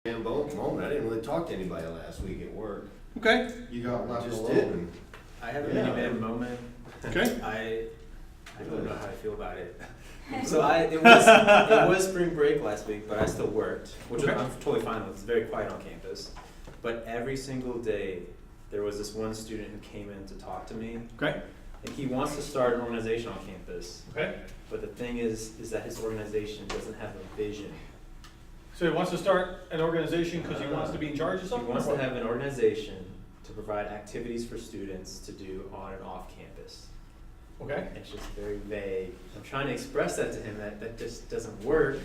Moment. I didn't really talk to anybody last week at work. Okay. You got left Just alone. didn't. I have a minivan moment. Okay. I don't know how I feel about it. So it was spring break last week, but I still worked, which Okay. I'm totally fine with. It's very quiet on campus. But every single day, there was this one student who came in to talk to me, Okay. and he wants to start an organization on campus. Okay. But the thing is that his organization doesn't have a vision. So he wants to start an organization because he wants to be in charge of He something? wants or to what? have an organization to provide activities for students to do on and off campus. Okay. It's just very vague. I'm trying to express that to him that just doesn't work.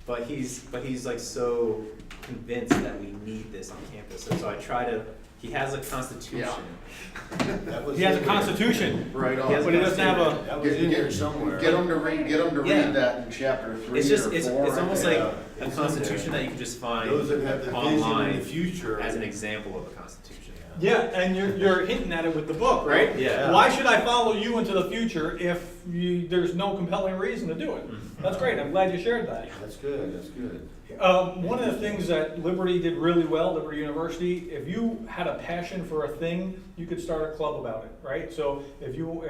But he's like so convinced that we need this on campus. And so I try to. He has a constitution. That was He has a in there. constitution, Right on. He has but he doesn't have a, That was in there somewhere. Get them to read. Get them to Yeah. read that in chapter 3 It's just or 4. it's almost Yeah, like it's a in constitution there. that you can just find Those that have the vision in online the future. as an example of a constitution. yeah, and you're hinting at it with the book, right? Yeah. Why should I follow you into the future if there's no compelling reason to do it? That's great, I'm glad you shared that. That's good, that's good. One of the things that Liberty did really well, Liberty University, if you had a passion for a thing, you could start a club about it, right? So if you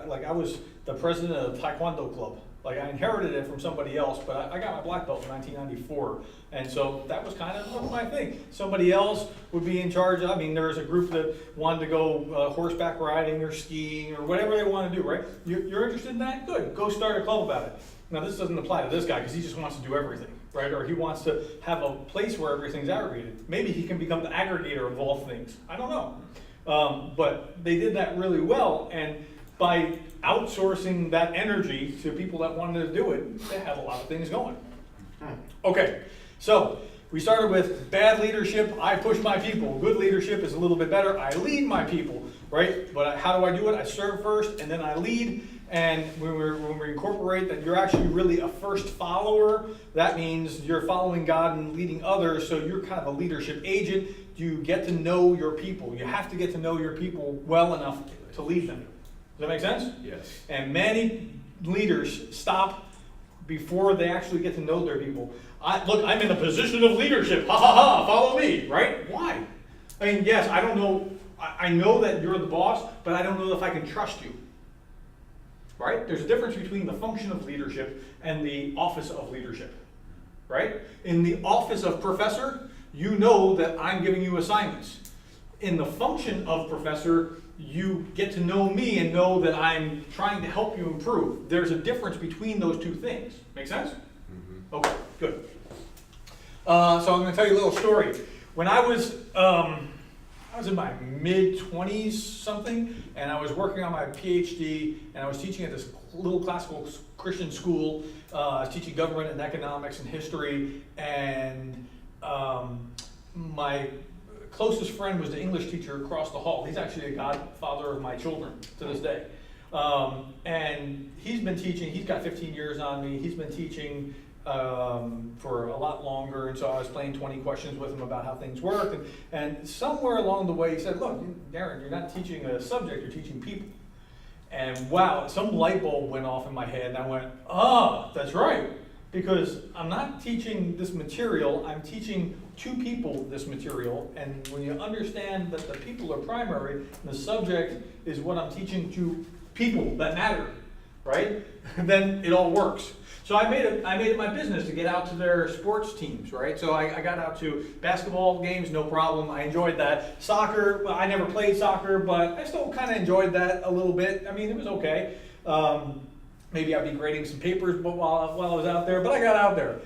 like I was the president of the Taekwondo club. Like I inherited it from somebody else, but I got my black belt in 1994. And so that was kind of my thing. Somebody else would be in charge. I mean, there was a group that wanted to go horseback riding or skiing or whatever they want to do, right? You're interested in that? Good, go start a club about it. Now this doesn't apply to this guy because he just wants to do everything, right? Or he wants to have a place where everything's aggregated. Maybe he can become the aggregator of all things. I don't know. But they did that really well, and by outsourcing that energy to people that wanted to do it, they had a lot of things going. Okay, so we started with bad leadership, I push my people. Good leadership is a little bit better, I lead my people, right? But how do I do it? I serve first and then I lead. And when we incorporate that you're actually really a first follower, that means you're following God and leading others, so you're kind of a leadership agent. You get to know your people. You have to get to know your people well enough to lead them. Does that make sense? Yes. And many leaders stop before they actually get to know their people. Look, I'm in a position of leadership. Ha ha ha, follow me, right? Why? I mean, yes, I don't know. I know that you're the boss, but I don't know if I can trust you. Right? There's a difference between the function of leadership and the office of leadership. Right? In the office of professor, you know that I'm giving you assignments. In the function of professor, you get to know me and know that I'm trying to help you improve. There's a difference between those two things. Make sense? Mm-hmm. Okay, good. So I'm going to tell you a little story. When I was in my mid-20s something, and I was working on my PhD, and I was teaching at this little classical Christian school. I was teaching government and economics and history, and my closest friend was the English teacher across the hall. He's actually a godfather of my children to this day. And he's been teaching, he's got 15 years on me, he's been teaching for a lot longer, and so I was playing 20 questions with him about how things work, and somewhere along the way he said, look, Darren, you're not teaching a subject, you're teaching people. And wow, some light bulb went off in my head, and I went, that's right, because I'm not teaching this material, I'm teaching to people this material, and when you understand that the people are primary, and the subject is what I'm teaching to people that matter, right, then it all works. So I made it my business to get out to their sports teams, right? So I got out to basketball games, no problem. I enjoyed that. Soccer, well, I never played soccer, but I still kind of enjoyed that a little bit. I mean, it was okay. Maybe I'd be grading some papers while I was out there, but I got out there.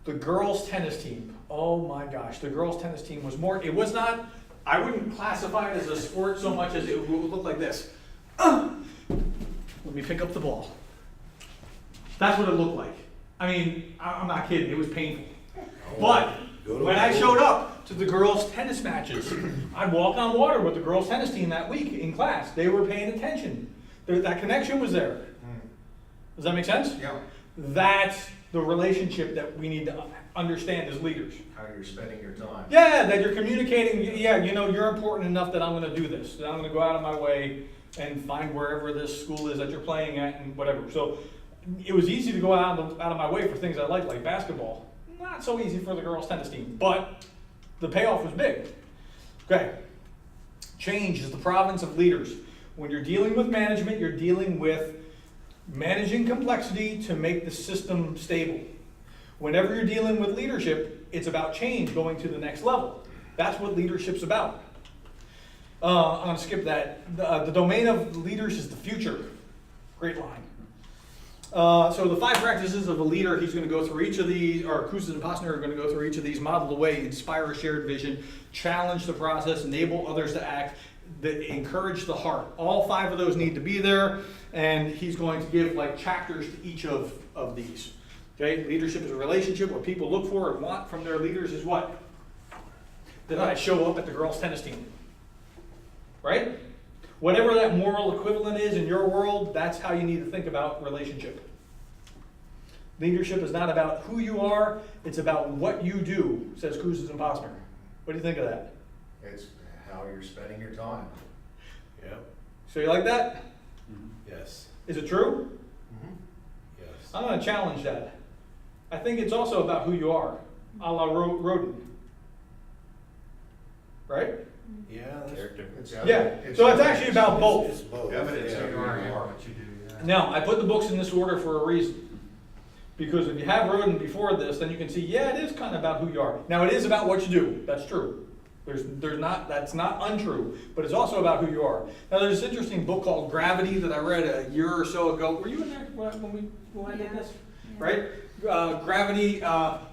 The girls' tennis team, oh my gosh, the girls' tennis team was more, it was not, I wouldn't classify it as a sport so much as it would look like this. Let me pick up the ball. That's what it looked like. I mean, I'm not kidding, it was painful. But when I showed up to the girls' tennis matches, I'd walk on water with the girls' tennis team that week in class. They were paying attention. That connection was there. Does that make sense? Yeah. That's the relationship that we need to understand as leaders. How you're spending your time. Yeah, that you're communicating, yeah, you know, you're important enough that I'm going to do this. That I'm going to go out of my way and find wherever this school is that you're playing at and whatever. So it was easy to go out of my way for things I like basketball. Not so easy for the girls' tennis team, but the payoff was big. Okay. Change is the province of leaders. When you're dealing with management, you're dealing with managing complexity to make the system stable. Whenever you're dealing with leadership, it's about change going to the next level. That's what leadership's about. I'm going to skip that. The domain of leaders is the future. Great line. So the 5 practices of a leader, he's going to go through each of these, or Kouzes and Posner are going to go through each of these, model the way, inspire a shared vision, challenge the process, enable others to act, encourage the heart. All 5 of those need to be there, and he's going to give like chapters to each of these. Okay, leadership is a relationship. What people look for and want from their leaders is what? That I show up at the girls' tennis team. Right? Whatever that moral equivalent is in your world, that's how you need to think about relationship. Leadership is not about who you are, it's about what you do, says Kouzes and Posner. What do you think of that? It's how you're spending your time. Yep. So you like that? Yes. Is it true? Yes. I'm going to challenge that. I think it's also about who you are, a la Rodin. Right? Yeah. Character. Yeah. So it's actually about both. It's both. Evidence Yeah, that you are, yeah. you are what you do. Yeah. Now, I put the books in this order for a reason. Because if you have Rodin before this, then you can see, yeah, it is kind of about who you are. Now, it is about what you do. That's true. That's not untrue, but it's also about who you are. Now, there's this interesting book called Gravity that I read a year or so ago. Were you in there when I did this? Yeah. Right? Gravity,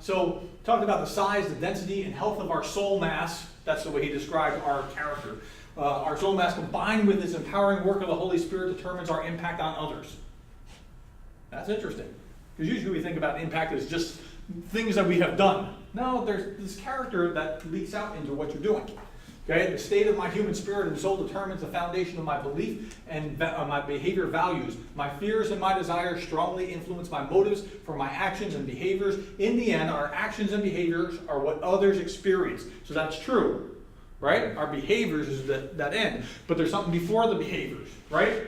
so talked about the size, the density, and health of our soul mass. That's the way he described our character. Our soul mass combined with this empowering work of the Holy Spirit determines our impact on others. That's interesting. Because usually we think about impact as just things that we have done. No, there's this character that leaks out into what you're doing. Okay, the state of my human spirit and soul determines the foundation of my belief and my behavior values. My fears and my desires strongly influence my motives for my actions and behaviors. In the end, our actions and behaviors are what others experience. So that's true, right? Our behaviors is that end. But there's something before the behaviors, right?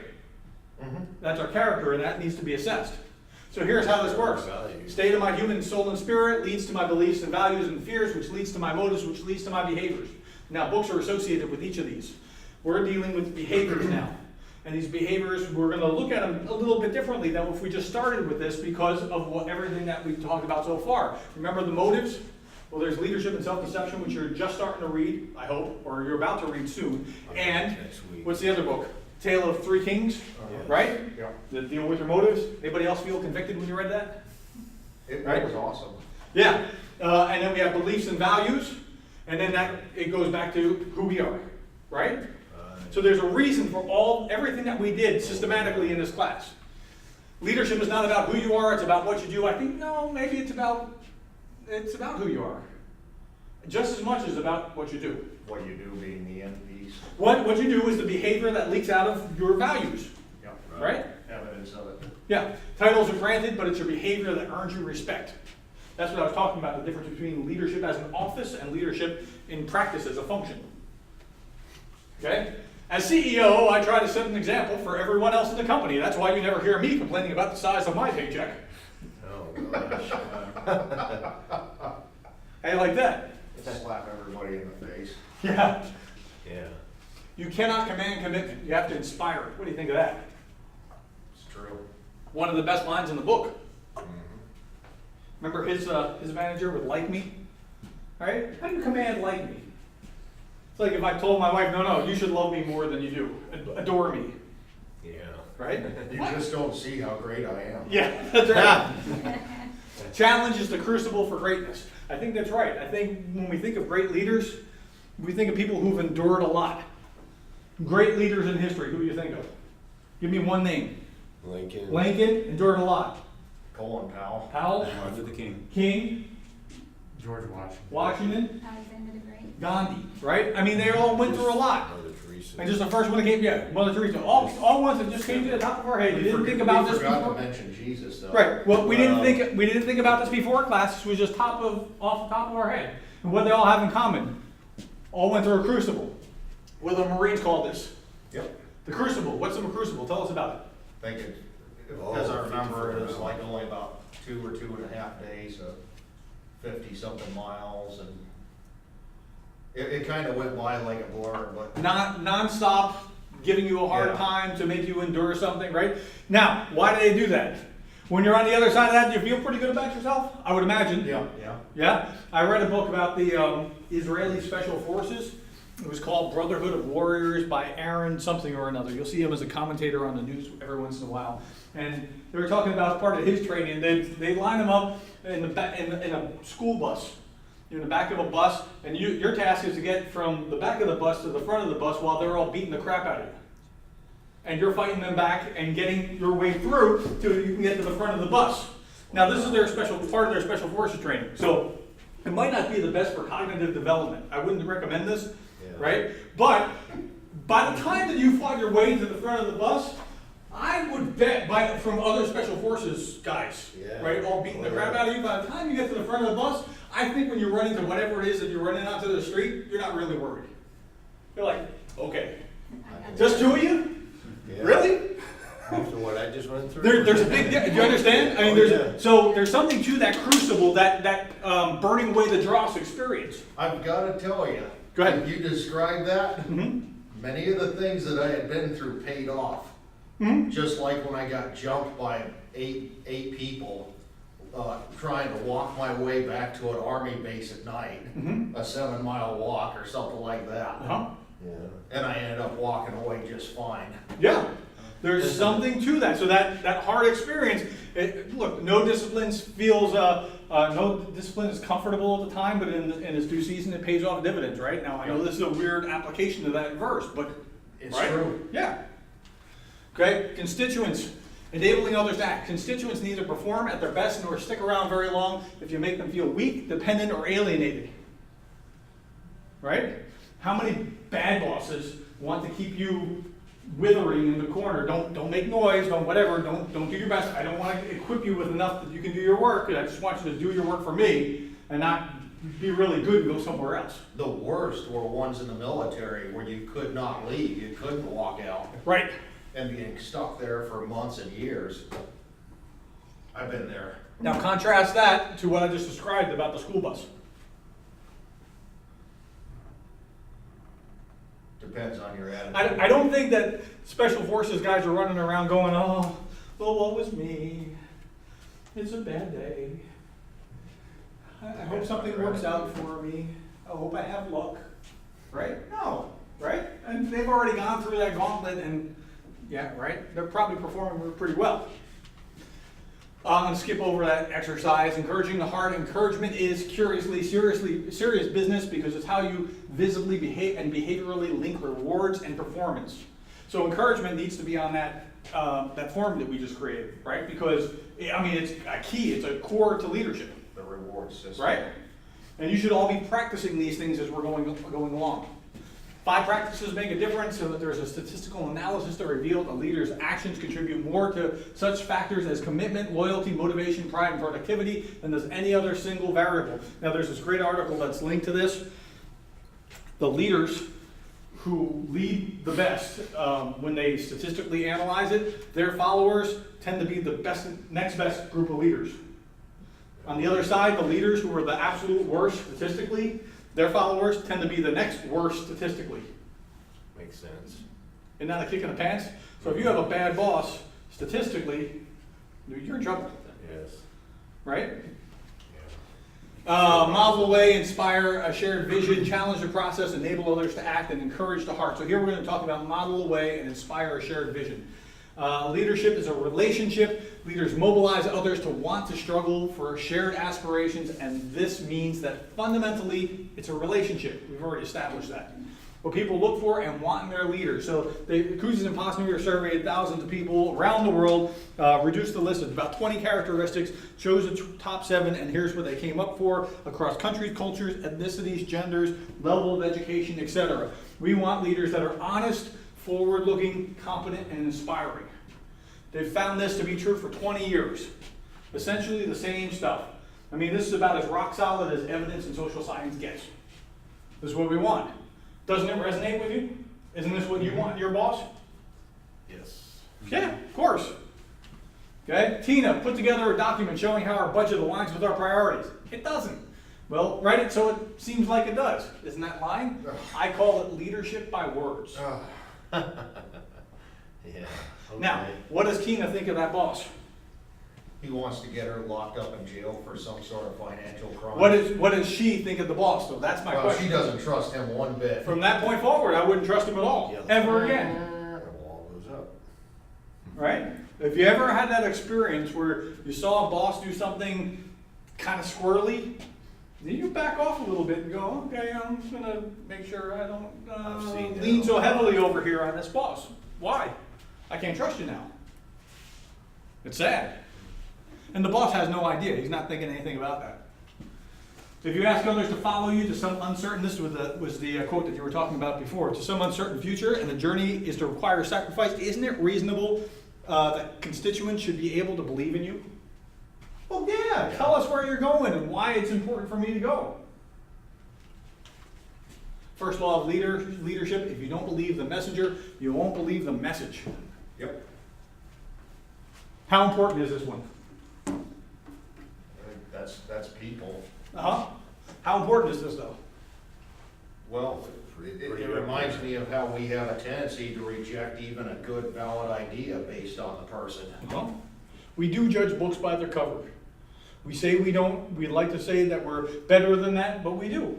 That's our character, and that needs to be assessed. So here's how this works. State of my human soul and spirit leads to my beliefs and values and fears, which leads to my motives, which leads to my behaviors. Now, books are associated with each of these. We're dealing with behaviors now. And these behaviors, we're going to look at them a little bit differently than if we just started with this because of everything that we've talked about so far. Remember the motives? Well, there's leadership and self-deception, which you're just starting to read, I hope, or you're about to read soon. And Next week. what's the other book? Tale of Three Kings, right? Yeah. That deal with your motives. Anybody else feel convicted when you read that? It Right. was awesome. Yeah. And then we have beliefs and values. And then it goes back to who we are, right? So there's a reason for everything that we did systematically in this class. Leadership is not about who you are, it's about what you do. I think, no, maybe it's about who you are. Just as much as about what you do. What you do being the end piece. What you do is the behavior that leaks out of your values, Yeah. right? Evidence of it. Yeah, titles are granted, but it's your behavior that earns you respect. That's what I was talking about, the difference between leadership as an office and leadership in practice as a function. Okay? As CEO, I try to set an example for everyone else in the company. That's why you never hear me complaining about the size of my paycheck. Oh, gosh. How you like that? Slap everybody in the face. Yeah. Yeah. You cannot command commitment. You have to inspire it. What do you think of that? It's true. One of the best lines in the book. Remember his manager would like me? All right? How do you command like me? It's like if I told my wife, no, you should love me more than you do. Adore me. Yeah. Right? You just don't see how great I am. Yeah, that's right. Challenge is the crucible for greatness. I think that's right. I think when we think of great leaders, we think of people who've endured a lot. Great leaders in history, who do you think of? Give me one name. Lincoln. Lincoln, endured a lot. Colin Powell. Powell, Martin Luther King. King, George Washington. Washington, Alexander the Great. Gandhi, right? I mean, they all went through a lot. Mother Teresa. And just the first one that came, yeah, Mother Teresa. All ones that just came to the top of our head. You didn't think about this forgot before? to mention Jesus, though. Right. Well, we didn't think about this before class. This was just off the top of our head. And what they all have in common, all went through a crucible. What do the Marines call this? Yep. The crucible. What's the crucible? Tell us about it. Think it, because I remember it was like only about 2 or 2.5 days of 50-something miles, and it kind of went by like a blur, but Non-stop, giving you a hard Yeah. time to make you endure something, right? Now, why do they do that? When you're on the other side of that, do you feel pretty good about yourself? I would imagine. yeah. Yeah? I read a book about the Israeli Special Forces. It was called Brotherhood of Warriors by Aaron something or another. You'll see him as a commentator on the news every once in a while. And they were talking about part of his training. They line them up in a school bus. You're in the back of a bus, and your task is to get from the back of the bus to the front of the bus while they're all beating the crap out of you. And you're fighting them back and getting your way through till you can get to the front of the bus. Now, this is part of their special forces training. So it might not be the best for cognitive development. I wouldn't recommend this, Yeah. right? But by the time that you fought your way to the front of the bus, I would bet from other special forces guys, Yeah. right, all beating the crap out of you, by the time you get to the front of the bus, I think when you're running to whatever it is that you're running out to the street, you're not really worried. You're like, okay, just two of you? Yeah. Really? After what I just went through? There's a big, do you understand? I mean, there's something to that crucible, that burning away the dross experience. I've got to tell you. Go ahead. You described that. Mm-hmm. Many of the things that I had been through paid off. Mm-hmm. Just like when I got jumped by eight people trying to walk my way back to an army base at night, Mm-hmm. a 7-mile walk or something like that. Uh-huh. Yeah. And I ended up walking away just fine. Yeah, there's something to that. So that hard experience, look, no discipline is comfortable at the time, but in its due season, it pays off dividends, right? Now, I know this is a weird application to that verse, but It's right? true. Yeah. Okay, constituents, enabling others to act. Constituents neither perform at their best nor stick around very long if you make them feel weak, dependent, or alienated. Right? How many bad bosses want to keep you withering in the corner? Don't make noise, don't do your best. I don't want to equip you with enough that you can do your work. I just want you to do your work for me and not be really good and go somewhere else. The worst were ones in the military where you could not leave, you couldn't walk out, Right. and being stuck there for months and years. I've been there. Now contrast that to what I just described about the school bus. Depends on your attitude. I don't think that special forces guys are running around going, oh, well, what was me? It's a bad day. I hope something works out for me. I hope I have luck. Right? No. Right? And they've already gone through that gauntlet and, yeah, right? They're probably performing pretty well. I'm going to skip over that exercise. Encouraging the heart. Encouragement is serious business because it's how you visibly behave and behaviorally link rewards and performance. So encouragement needs to be on that form that we just created, right? Because, I mean, it's a key, it's a core to leadership. The reward system. Right? And you should all be practicing these things as we're going along. 5 practices make a difference so that there's a statistical analysis to reveal that leaders' actions contribute more to such factors as commitment, loyalty, motivation, pride, and productivity than does any other single variable. Now there's this great article that's linked to this. The leaders who lead the best, when they statistically analyze it, their followers tend to be the next best group of leaders. On the other side, the leaders who are the absolute worst statistically, their followers tend to be the next worst statistically. Makes sense. Isn't that a kick in the pants? So if you have a bad boss, statistically, you're in trouble, Yes. right? Yeah. Model the way, inspire a shared vision, challenge the process, enable others to act, and encourage the heart. So here we're going to talk about model the way and inspire a shared vision. Leadership is a relationship. Leaders mobilize others to want to struggle for shared aspirations, and this means that fundamentally it's a relationship. We've already established that. What people look for and want in their leaders. So Cousins and Posner surveyed thousands of people around the world, reduced the list of about 20 characteristics, chose the top 7, and here's what they came up for across countries, cultures, ethnicities, genders, level of education, etc. We want leaders that are honest, forward-looking, competent, and inspiring. They've found this to be true for 20 years. Essentially the same stuff. I mean, this is about as rock solid as evidence in social science gets. This is what we want. Doesn't it resonate with you? Isn't this what you want in your boss? Yes. Yeah, of course. Okay, Tina put together a document showing how our budget aligns with our priorities. It doesn't. Well, write it so it seems like it does. Isn't that lying? I call it leadership by words. Yeah. Now, okay. what does Keena think of that boss? He wants to get her locked up in jail for some sort of financial crime. What does she think of the boss? So that's my Well, question. she doesn't trust him one bit. From that point forward, I wouldn't trust him at all, Yeah. ever again. The wall goes up. Right? If you ever had that experience where you saw a boss do something kind of squirrely, then you back off a little bit and go, okay, I'm just gonna make sure I I've seen don't that lean a so lot. heavily over here on this boss. Why? I can't trust you now. It's sad. And the boss has no idea. He's not thinking anything about that. If you ask others to follow you to some uncertain, this was the quote that you were talking about before, to some uncertain future, and the journey is to require sacrifice, isn't it reasonable that constituents should be able to believe in you? Well, yeah, tell us where you're going and why it's important for me to go. First law of leadership, if you don't believe the messenger, you won't believe the message. Yep. How important is this one? That's people. Uh-huh. How important is this though? Well, it reminds me of how we have a tendency to reject even a good, valid idea based on the person. Well, we do judge books by their cover. We say we don't, we'd like to say that we're better than that, but we do.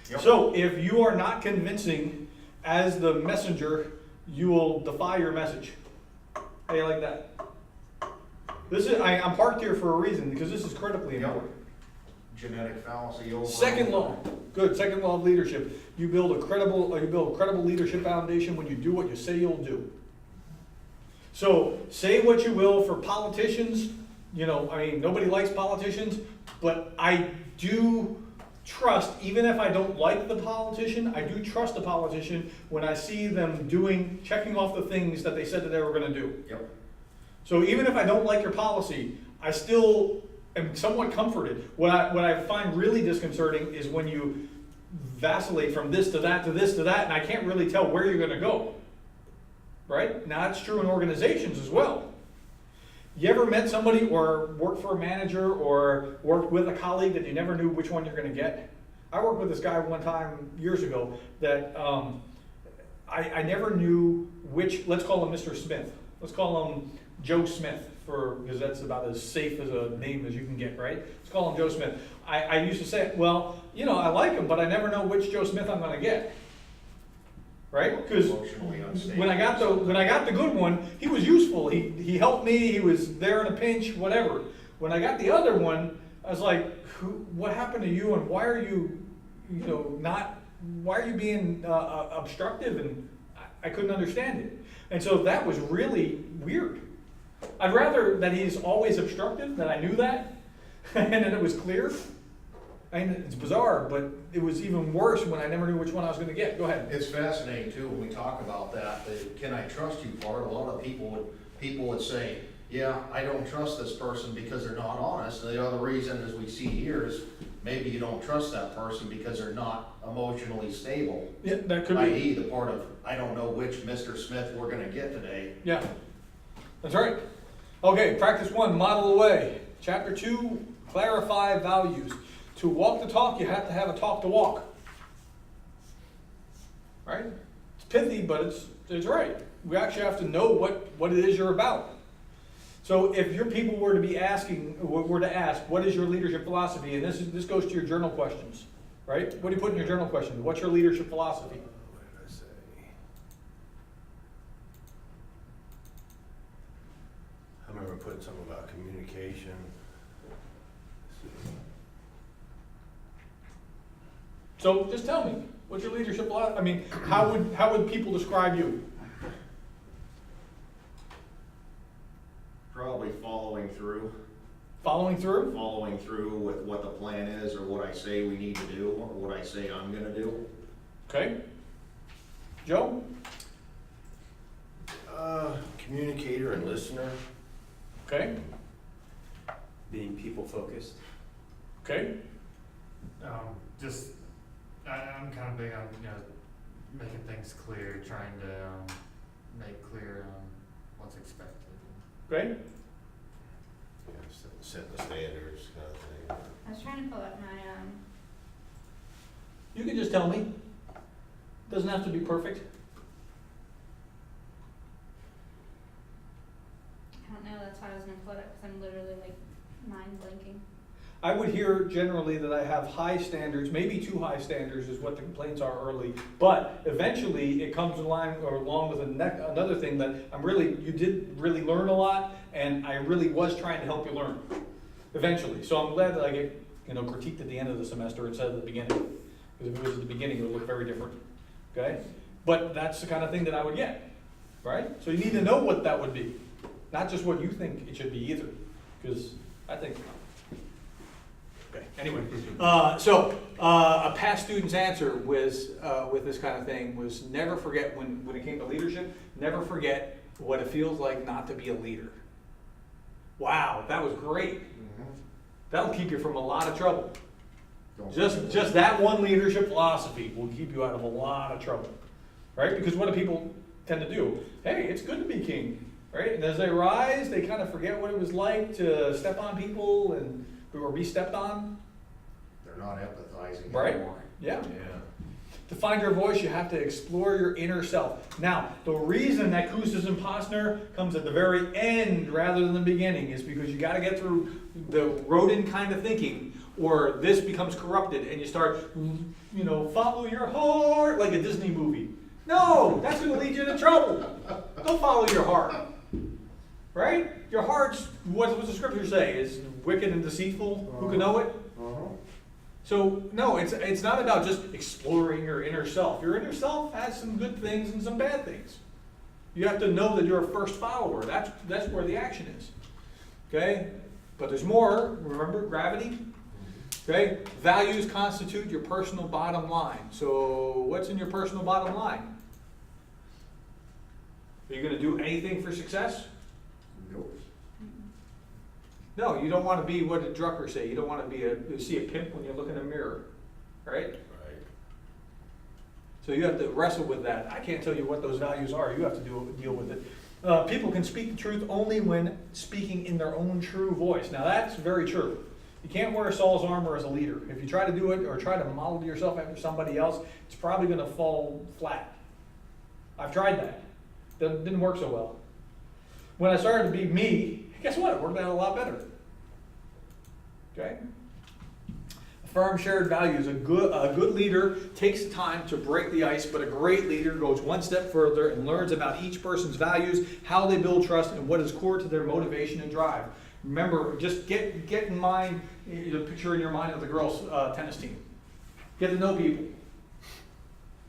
Yep. So if you are not convincing as the messenger, you will defy your message. How do you like that? I'm parked here for a reason, because this is critically Yep. important. Genetic fallacy over. Second law, good, second law of leadership. You build a credible leadership foundation when you do what you say you'll do. So say what you will for politicians, nobody likes politicians, but I do trust, even if I don't like the politician, I do trust the politician when I see them checking off the things that they said that they were gonna do. Yep. So even if I don't like your policy, I still am somewhat comforted. What I find really disconcerting is when you vacillate from this to that to this to that, and I can't really tell where you're gonna go. Right? Now that's true in organizations as well. You ever met somebody or worked for a manager or worked with a colleague that you never knew which one you're gonna get? I worked with this guy one time years ago that I never knew which, let's call him Mr. Smith. Let's call him Joe Smith, because that's about as safe as a name as you can get, right? Let's call him Joe Smith. I used to say, well, I like him, but I never know which Joe Smith I'm gonna get. Right? Because Emotionally unstable. when I got the good one, he was useful. He helped me. He was there in a pinch, whatever. When I got the other one, I was like, what happened to you, and why are you, why are you being obstructive? And I couldn't understand it. And so that was really weird. I'd rather that he's always obstructive, that I knew that, and that it was clear. It's bizarre, but it was even worse when I never knew which one I was gonna get. Go ahead. It's fascinating too, when we talk about that, the can I trust you part, a lot of people would say, yeah, I don't trust this person because they're not honest. And the other reason, as we see here, is maybe you don't trust that person because they're not emotionally stable. Yeah, that could be. I.e. the part of, I don't know which Mr. Smith we're gonna get today. Yeah, that's right. Okay, practice 1, model the way. Chapter 2, clarify values. To walk the talk, you have to have a talk to walk. Right? It's pithy, but it's right. We actually have to know what it is you're about. So if your people were to ask, what is your leadership philosophy? And this goes to your journal questions, right? What do you put in your journal question? What's your leadership philosophy? What did I say? I remember putting something about communication. Let's see. So just tell me, what's your leadership philosophy? I mean, how would people describe you? Probably following through Following through? with what the plan is, or what I say we need to do, or what I say I'm gonna do. Okay. Joe? Communicator and listener. Okay. Being people focused. Okay. I'm kind of big on, making things clear, trying to make clear what's expected. Great. Set the standards kind of thing. I was trying to pull up my, You can just tell me. Doesn't have to be perfect. I don't know, that's why I was gonna pull it up, because I'm literally like mind blanking. I would hear generally that I have high standards, maybe too high standards is what the complaints are early, but eventually it comes along with another thing that you did really learn a lot, and I really was trying to help you learn, eventually. So I'm glad that I get, critiqued at the end of the semester instead of the beginning. Because if it was at the beginning, it would look very different, okay? But that's the kind of thing that I would get, right? So you need to know what that would be, not just what you think it should be either, because I think. Okay, anyway, a past student's answer was, with this kind of thing, was never forget, when it came to leadership, never forget what it feels like not to be a leader. Wow, that was great. That'll keep you from a lot of trouble. Just that one leadership philosophy will keep you out of a lot of trouble, right? Because what do people tend to do? Hey, it's good to be king, right? And as they rise, they kind of forget what it was like to step on people or be stepped on. They're not empathizing Right. anymore. Yeah. To find your voice, you have to explore your inner self. Now, the reason that Kusa's and Posner comes at the very end rather than the beginning is because you got to get through the rodent kind of thinking, or this becomes corrupted and you start, follow your heart like a Disney movie. No, that's going to lead you into trouble. Don't follow your heart. Right? Your heart's, what does the scripture say? Is wicked and deceitful. Who can know it? So, no, it's not about just exploring your inner self. Your inner self has some good things and some bad things. You have to know that you're a first follower. That's where the action is. Okay? But there's more. Remember, gravity? Okay? Values constitute your personal bottom line. So, what's in your personal bottom line? Are you going to do anything for success? Nope. No, you don't want to be what did Drucker say. You don't want to see a pimp when you look in a mirror, right? Right. So you have to wrestle with that. I can't tell you what those values are. You have to deal with it. People can speak the truth only when speaking in their own true voice. Now that's very true. You can't wear Saul's armor as a leader. If you try to do it or try to model yourself after somebody else, it's probably going to fall flat. I've tried that. That didn't work so well. When I started to be me, guess what? It worked out a lot better. Okay? Firm shared values. A good leader takes time to break the ice, but a great leader goes one step further and learns about each person's values, how they build trust, and what is core to their motivation and drive. Remember, just get in mind, the picture in your mind of the girls' tennis team. Get to know people.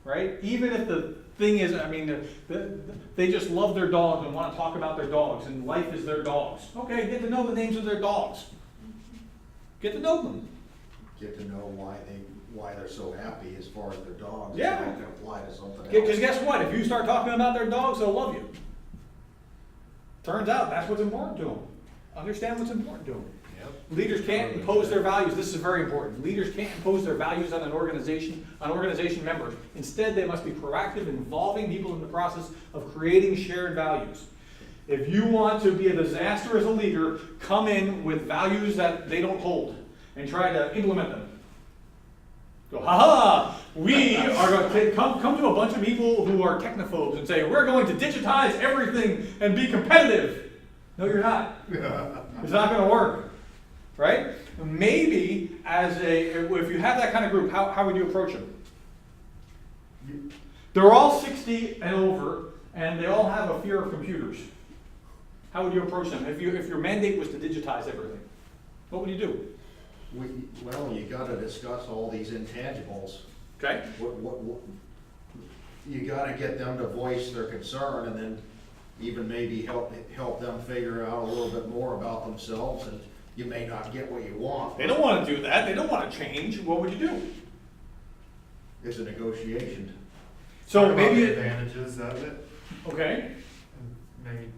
Right? Even if the thing is, they just love their dogs and want to talk about their dogs, and life is their dogs. Okay, get to know the names of their dogs. Get to know them. Get to know why they're so happy as far as their dogs. Yeah. That can apply to something else. Because guess what? If you start talking about their dogs, they'll love you. Turns out that's what's important to them. Understand what's important to them. Yep. Leaders can't impose their values. This is very important. Leaders can't impose their values on organization members. Instead, they must be proactive, involving people in the process of creating shared values. If you want to be a disaster as a leader, come in with values that they don't hold and try to implement them. Go, we are going to come to a bunch of people who are technophobes and say, we're going to digitize everything and be competitive. No, you're not. It's not going to work. Right? Maybe if you have that kind of group, how would you approach them? They're all 60 and over, and they all have a fear of computers. How would you approach them? If your mandate was to digitize everything, what would you do? You gotta discuss all these intangibles. Okay? What, you gotta get them to voice their concern, and then even maybe help them figure out a little bit more about themselves, and you may not get what you want. They don't want to do that. They don't want to change. What would you do? It's a negotiation. So Talk about maybe the advantages of it, okay. and maybe,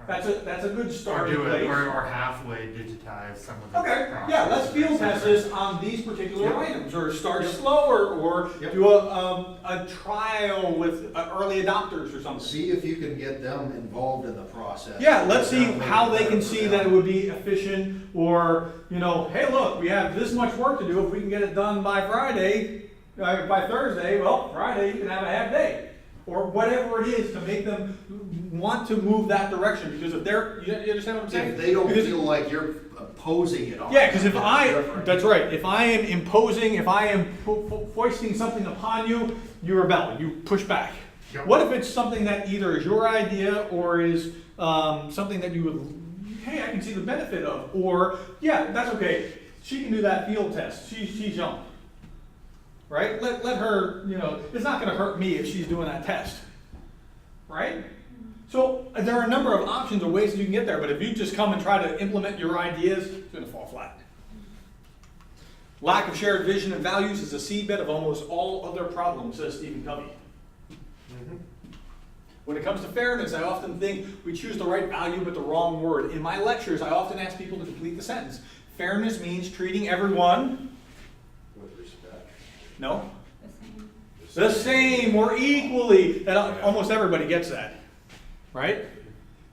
That's a good Or starting do it, place. or halfway digitize some of the Okay, process. yeah, let's field test this on these particular items, or start slower, or do a trial with early adopters or something. See if you can get them involved in the process. Yeah, let's see That way how they it's can better for see them. that it would be efficient, or, hey, look, we have this much work to do, if we can get it done by Friday, by Thursday, well, Friday, you can have a half day. Or whatever it is to make them want to move that direction, because if they're, you understand what I'm saying? If they don't Because- feel like you're imposing it on. Yeah, because if them, I, that's different. that's right, if I am imposing, if I am foisting something upon you, you rebel, you push back. Yep. What if it's something that either is your idea or is something that you would, hey, I can see the benefit of, or, yeah, that's okay, she can do that field test, she's young. Right? Let her, it's not gonna hurt me if she's doing that test. Right? So there are a number of options or ways that you can get there, but if you just come and try to implement your ideas, it's gonna fall flat. Lack of shared vision and values is a seedbed of almost all other problems, says Stephen Covey. When it comes to fairness, I often think we choose the right value but the wrong word. In my lectures, I often ask people to complete the sentence. Fairness means treating everyone, With respect. no, The same. the same or equally. That almost everybody gets that, right?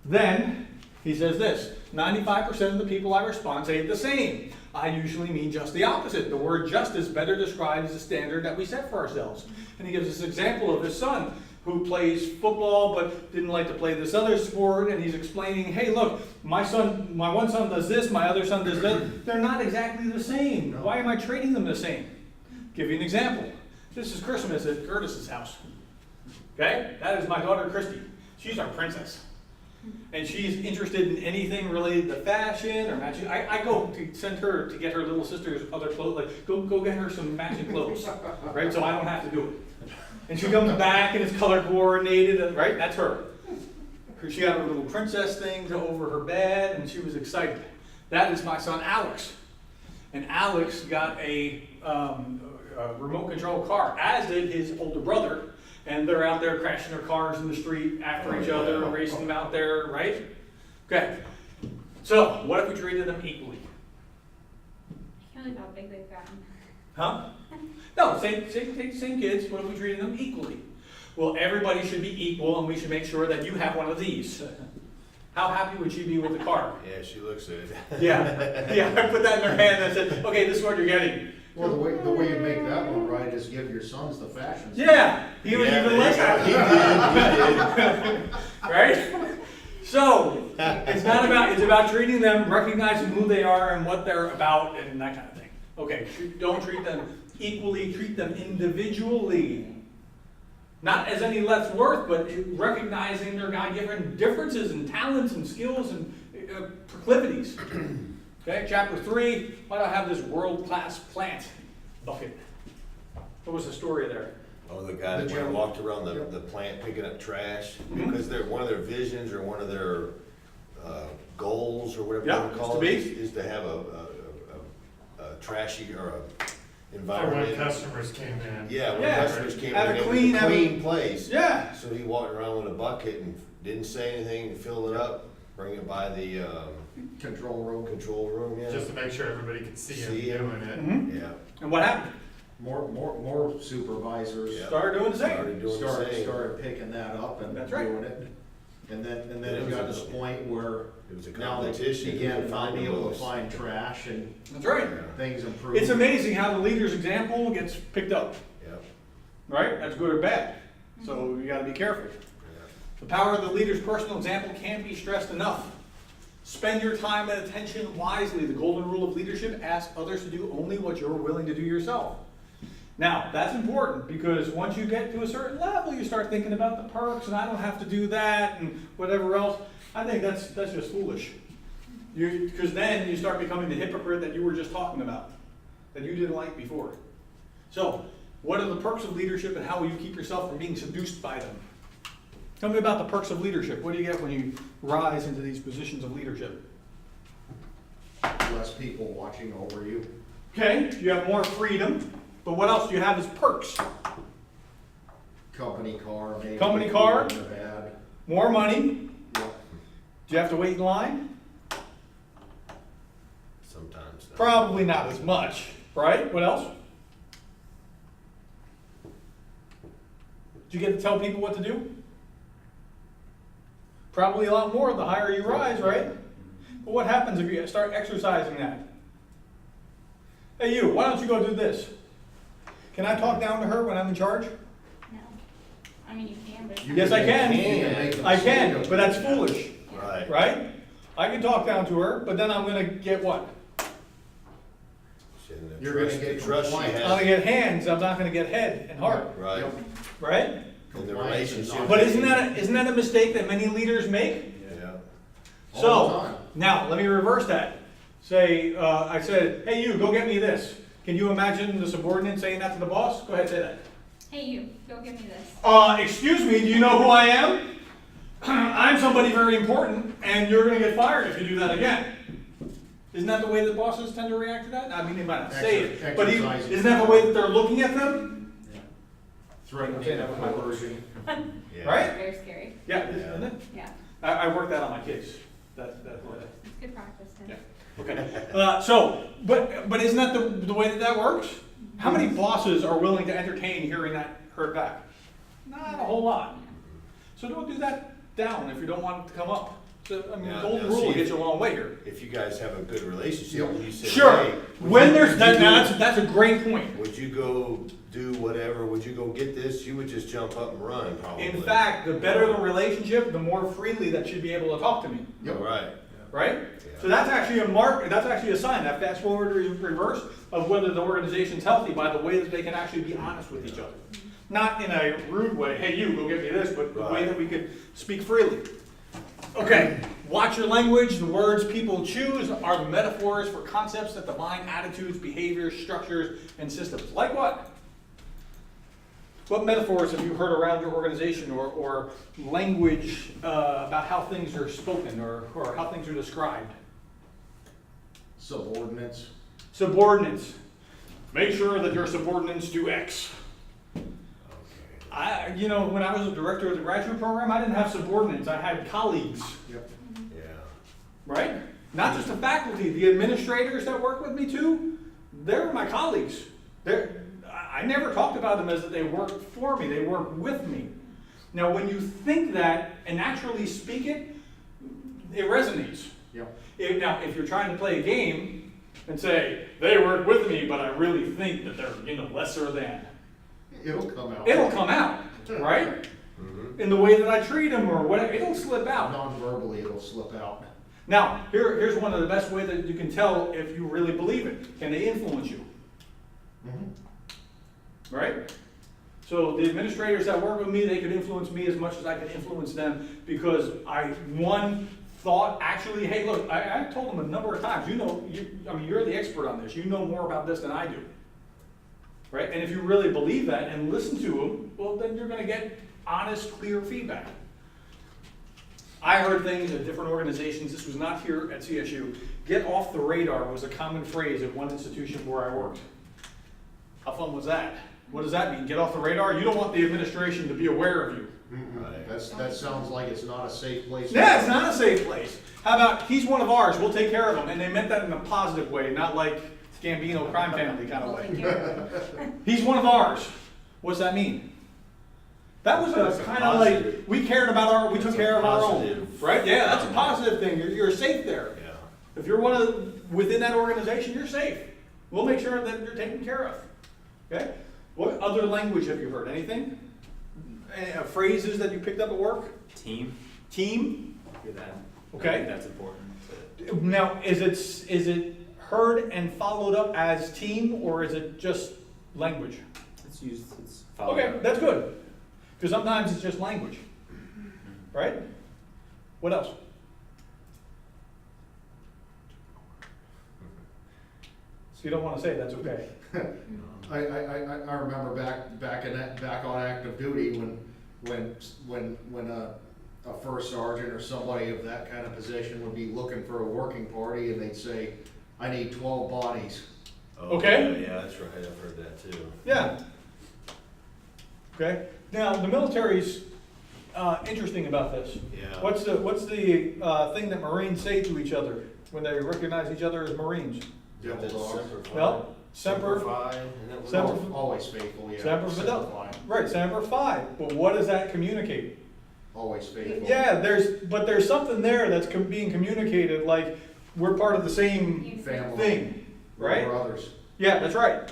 Then he says this: 95% of the people I respond say the same. I usually mean just the opposite. The word justice better describes the standard that we set for ourselves. And he gives us an example of his son who plays football but didn't like to play this other sport, and he's explaining, hey, look, my one son does this, my other son does that. They're not exactly the same. Why am I treating them the same? Give you an example. This is Christmas at Curtis's house. Okay? That is my daughter, Christy. She's our princess. And she's interested in anything related to fashion or matching. I go to send her to get her little sister's other clothes, like, go get her some matching clothes, right? So I don't have to do it. And she comes back and it's color coordinated, and, right? That's her. She got her little princess thing over her bed, and she was excited. That is my son, Alex. And Alex got a remote control car, as did his older brother. And they're out there crashing their cars in the street after each other and racing them out there, right? Okay. So, what if we treated them equally? I can't believe how big they've gotten. Huh? No, same kids. What if we treated them equally? Well, everybody should be equal, and we should make sure that you have one of these. How happy would she be with the car? Yeah, she looks at it. Yeah, I put that in her hand and I said, okay, this is what you're getting. Well, the way you make that one right is give your sons the fashion. Yeah, he was even less happy. Right? So, it's about treating them, recognizing who they are and what they're about and that kind of thing. Okay, don't treat them equally, treat them individually. Not as any less worth, but recognizing their God-given differences and talents and skills and proclivities. Okay, chapter 3, why do I have this world-class plant bucket? What was the story there? Oh, the guy that went and walked around the plant picking up trash, Mhm. because one of their visions or one of their goals or whatever Yeah, you want to call is it to be. is to have a trashy or a Or when environment. customers came in. Yeah, when Yeah, customers came have in, a it was clean- a have a- clean place. Yeah. So he walked around with a bucket and didn't say anything, filled it up, bring it by the Control room. control room, yeah. Just to make sure everybody could see See him him. doing it. Mhm. Yeah. And what happened? More supervisors. Yeah. Started doing the same. Started doing the same. Started picking that up and That's right. doing it. And then It it was got a- to this point where It was a now they competition. Who began could not find being the able to most. find trash and That's right. things improved. It's amazing how the leader's example gets picked up, Yep. right? That's good or bad. So you gotta be careful. Yeah. The power of the leader's personal example can't be stressed enough. Spend your time and attention wisely. The golden rule of leadership: ask others to do only what you're willing to do yourself. Now, that's important because once you get to a certain level, you start thinking about the perks and I don't have to do that and whatever else. I think that's just foolish. Because then you start becoming the hypocrite that you were just talking about, that you didn't like before. So, what are the perks of leadership and how will you keep yourself from being seduced by them? Tell me about the perks of leadership. What do you get when you rise into these positions of leadership? Less people watching over you. Okay, you have more freedom, but what else do you have as perks? Company car, maybe. Company car? Good or bad. More money, Yeah. Do you have to wait in line? Sometimes. no. Probably not as much, right? What else? Do you get to tell people what to do? Probably a lot more the higher you rise, right? But what happens if you start exercising that? Hey you, why don't you go do this? Can I talk down to her when I'm in charge? No. I mean, you can, but. Yes, I can. make a I can, mistake. but that's foolish, Right. right? I can talk down to her, but then I'm gonna get what? And the You're gonna trust- get the trust she compliance. I'm gonna has. get hands, I'm not gonna get head and heart, Right, Yep. right? and the Compliance is relationship. not- But isn't that a mistake that many leaders make? Yeah, All the So, time. now, let me reverse that. Say, I said, hey you, go get me this. Can you imagine the subordinate saying that to the boss? Go ahead, say that. Hey, you, go get me this. Excuse me, do you know who I am? I'm somebody very important, and you're gonna get fired if you do that again. Isn't that the way that bosses tend to react to that? I mean, they might not say it, but Exercising. isn't that the way that they're looking at them? Threatening Okay, that was my coercion. yeah. Right? Very scary. Yeah, isn't it? Yeah, I worked that on my kids. That's it's good practice, Tim. Yeah. Okay. But isn't that the way that that works? How many bosses are willing to entertain hearing that heard back? Not a whole lot. So don't do that down if you don't want it to come up. So, I mean, the Now- golden now rule see gets if- you a long way here. If you guys have a good relationship, and you say, Sure. hey, When there's would that, you now go- that's a great point. would you go do whatever, would you go get this, you would just jump up and run probably. In fact, the better the relationship, the more freely that should be able to talk to me, Yep. Right, right? So that's actually a mark, that's actually a sign, that fast forward or reverse of whether the organization's healthy by the way that they can actually be honest with each other. Not in a rude way, hey you, go get me this, but the way Right. that we could speak freely. Okay, watch your language. The words people choose are the metaphors for concepts that define attitudes, behaviors, structures, and systems. Like what? What metaphors have you heard around your organization or language about how things are spoken or how things are described? Subordinates. Subordinates. Make sure that your subordinates do X. okay, When I was a director of the graduate program, I didn't have subordinates. I had colleagues. Yep. yeah. Right? Not just the faculty, the administrators that work with me too, they're my colleagues. I never talked about them as that they work for me, they work with me. Now, when you think that and naturally speak it, it resonates. Yep. Now, if you're trying to play a game and say, they work with me, but I really think that they're, lesser than, It'll come out. it'll come out, right? Mhm. In the way that I treat them or whatever, it'll slip out. Non-verbally, it'll slip out. Now, here's one of the best ways that you can tell if you really believe it. Can they influence you? Mhm. Right? So the administrators that work with me, they could influence me as much as I could influence them because thought actually, hey, look, I told them a number of times, you're the expert on this. You know more about this than I do. Right? And if you really believe that and listen to them, well, then you're going to get honest, clear feedback. I heard things at different organizations, this was not here at CSU. Get off the radar was a common phrase at one institution where I worked. How fun was that? What does that mean? Get off the radar? You don't want the administration to be aware of you. Right. That sounds like it's not a safe place. Yeah, it's not a safe place. How about, he's one of ours, we'll take care of him. And they meant that in a positive way, not like Gambino crime family kind of We'll take way. care of it. He's one of ours. What's that mean? That was That's a a kind of like, positive. we took That's care a of our own. positive. Right? Yeah, that's a positive thing. You're safe there. Yeah. If you're within that organization, you're safe. We'll make sure that you're taken care of. Okay? What other language have you heard? Anything? Phrases that you picked up at work? Team, Team? hear that. I Okay. think that's important. Now, is it heard and followed up as team, or is it just language? It's followed Okay, up. that's good. Because sometimes it's just language. Right? What else? So you don't want to say, that's okay. I remember back on active duty when a first sergeant or somebody of that kind of position would be looking for a working party and they'd say, I need 12 bodies. Oh, Okay. Yeah, that's right, I've heard that too. Yeah. Okay. Now, the military's, interesting about this? Yeah. What's the thing that Marines say to each other when they recognize each other as Marines? Got that Devil dogs. Semper Fi. No, Semper Semper, Fi, and that was Semper- all- Always faithful, yeah. Semper Fidelis. Right, Semper Fi. But what does that communicate? Always faithful. Yeah, there's something there that's being communicated, like we're part of the same Family. thing, We're right? brothers. Yeah, that's right.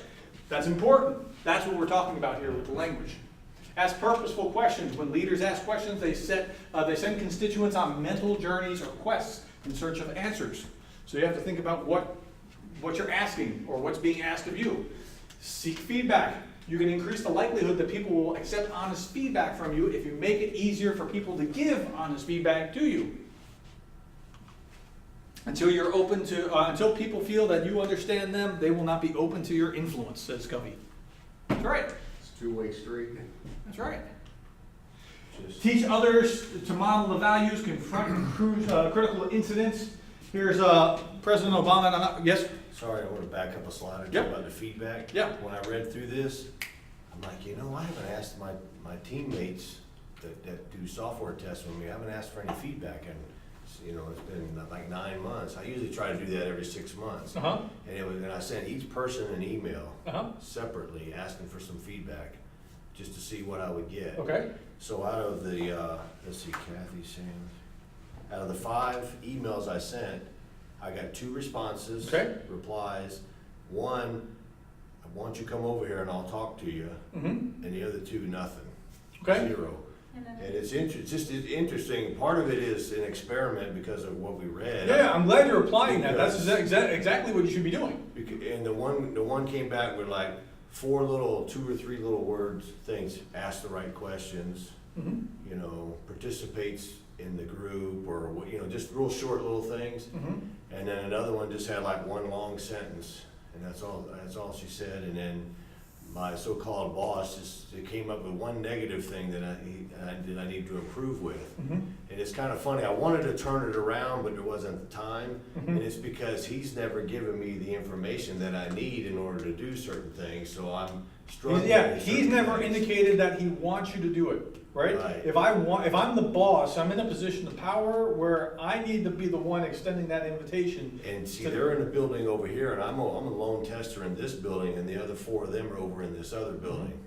That's important. That's what we're talking about here with the language. Ask purposeful questions. When leaders ask questions, they send constituents on mental journeys or quests in search of answers. So you have to think about what you're asking or what's being asked of you. Seek feedback. You can increase the likelihood that people will accept honest feedback from you if you make it easier for people to give honest feedback to you. Until you're open to, until people feel that you understand them, they will not be open to your influence, says Covey. That's right. It's a two-way street. That's right. Just- Teach others to model the values, confront critical incidents. Here's President Obama. And yes? Sorry, I want to back up a slide or two Yep. about the feedback. Yeah. When I read through this, I'm like, I haven't asked my teammates that do software tests with me, I haven't asked for any feedback, and, it's been like 9 months. I usually try to do that every 6 months. Uh-huh. And I sent each person an email Uh-huh. separately, asking for some feedback, just to see what I would get. Okay. So out of the, let's see, Kathy Sands, out of the 5 emails I sent, I got 2 responses, Okay. replies. One, I want you to come over here and I'll talk to you, Mm-hmm. and the other 2, nothing. Okay. 0. And then And it's interesting. Part of it is an experiment because of what we read. Yeah, I'm glad you're applying that. That's Because- exactly what you should be doing. And the one came back with like 2 or 3 little words, things, ask the right questions, Mm-hmm. participates in the group, or, just real short little things. Mm-hmm. And then another one just had like one long sentence, and that's all she said. And then my so-called boss just came up with one negative thing that I need to improve with. Mm-hmm. And it's kind of funny, I wanted to turn it around, but there wasn't time. Mhm. And it's because he's never given me the information that I need in order to do certain things, so I'm struggling. Yeah, with he's certain never things. indicated that he wants you to do it, right? Right. If I'm the boss, I'm in a position of power where I need to be the one extending that invitation. And see, they're in a building over here, and I'm a lone tester in this building, and the other 4 of them are over in this other building.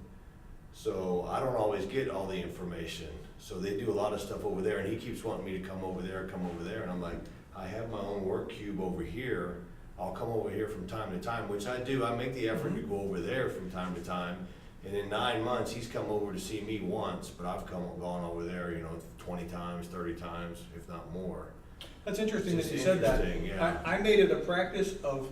So I don't always get all the information. So they do a lot of stuff over there, and he keeps wanting me to come over there, and I'm like, I have my own work cube over here. I'll come over here from time to time, which I do. I make the effort to go over there from time to time. And in 9 months, he's come over to see me once, but I've gone over there, 20 times, 30 times, if not more. That's interesting that Just you said that. interesting, yeah. I made it a practice of,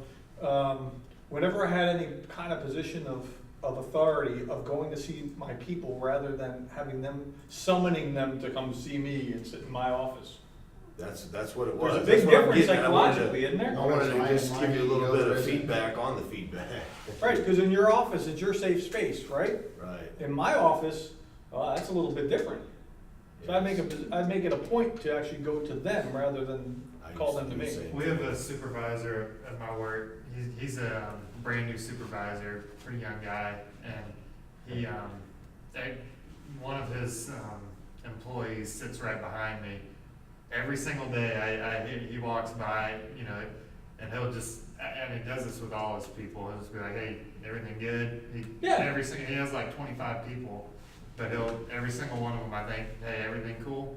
whenever I had any kind of position of authority, of going to see my people rather than summoning them to come see me and sit in my office. That's what it was. There's a That's big what I'm difference getting at. I wanted to- psychologically, isn't there? I wanted to just Mine- give you a little bit of mine- feedback on the feedback. Right, because in your office, it's your safe space, right? Right. In my office, that's a little bit different. So I'd make it a point to actually go to them rather than I call used them to do the me. same We have a supervisor at my work. He's a brand new supervisor, pretty young guy, and he one of his employees sits right behind me. Every single day, he walks by, and he'll just, and he does this with all his people. He'll just be like, "Hey, everything good?" Yeah. He has like 25 people, but every single one of them, I think, "Hey, everything cool?"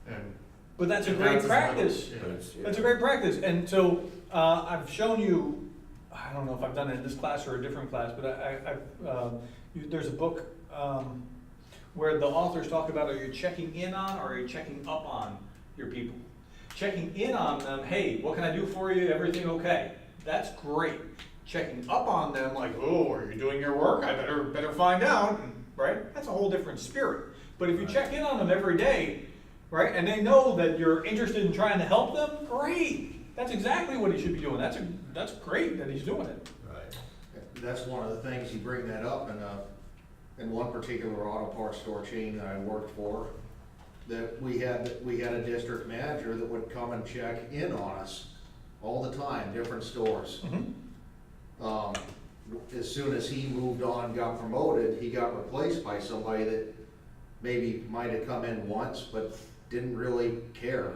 And But that's a and great his practice. level, But yeah. it's- That's a great practice. And so I've shown you, I don't know if I've done it in this class or a different class, but there's a book where the authors talk about, are you checking in on or are you checking up on your people? Checking in on them, hey, what can I do for you? Everything okay? That's great. Checking up on them, like, oh, are you doing your work? I better find out, right? That's a whole different spirit. But if you check in on them every day, right, and they know that you're interested in trying to help them, great. That's exactly what he should be doing. That's great that he's doing it. Right. That's one of the things, you bring that up, in one particular auto parts store chain that I worked for, that we had a district manager that would come and check in on us all the time, different stores. As soon as he moved on, got promoted, he got replaced by somebody that maybe might have come in once, but didn't really care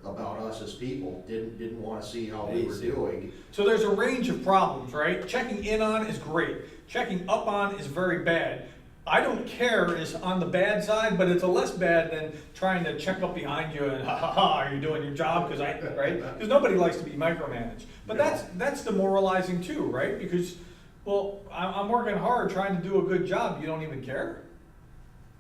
about us as people, didn't wanna see how we were Easy. doing. So there's a range of problems, right? Checking in on is great. Checking up on is very bad. I don't care is on the bad side, but it's a less bad than trying to check up behind you and ha ha ha, are you doing your job? Right? Because nobody likes to be micromanaged. But that's demoralizing too, right? Because, well, I'm working hard trying to do a good job. You don't even care?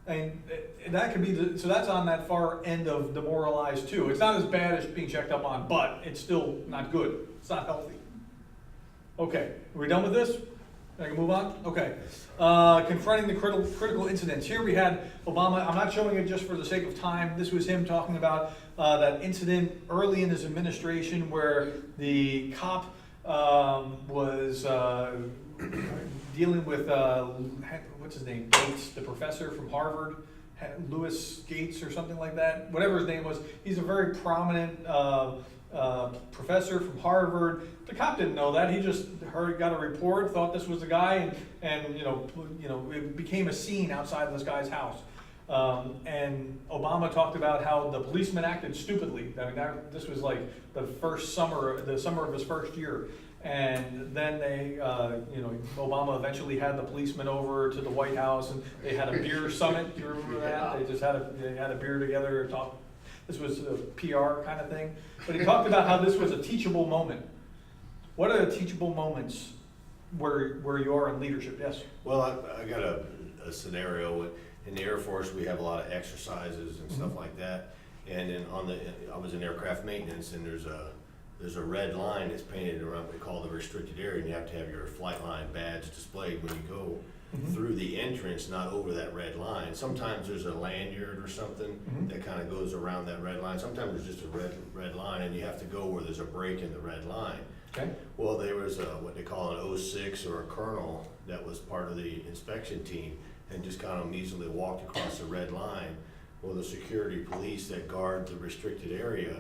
And that could be, so that's on that far end of demoralized too. It's not as bad as being checked up on, but it's still not good. It's not healthy. Okay, are we done with this? I can move on? Okay. Confronting the critical incidents. Here we had Obama. I'm not showing it just for the sake of time. This was him talking about that incident early in his administration where the cop was dealing with, what's his name, Gates, the professor from Harvard, Lewis Gates or something like that, whatever his name was. He's a very prominent professor from Harvard. The cop didn't know that. He just got a report, thought this was the guy, and it became a scene outside of this guy's house. And Obama talked about how the policeman acted stupidly. I mean, this was like the summer of his first year. And then Obama eventually had the policeman over to the White House, and they had a beer summit. Do you remember that? They just had a beer together and talked. This was a PR kind of thing. But he talked about how this was a teachable moment. What are the teachable moments where you are in leadership? Yes? Well, I got a scenario. In the Air Force, we have a lot of exercises and stuff like that. And then I was in aircraft maintenance, and there's a red line that's painted around what we call the restricted area, and you have to have your flight line badge displayed when you go through the entrance, not over that red line. Sometimes there's a lanyard or something that kind of goes around that red line. Sometimes there's just a red line, and you have to go where there's a break in the red line. Okay. Well, there was what they call an 06 or a colonel that was part of the inspection team, and just kind of measly walked across the red line. Well, the security police that guard the restricted area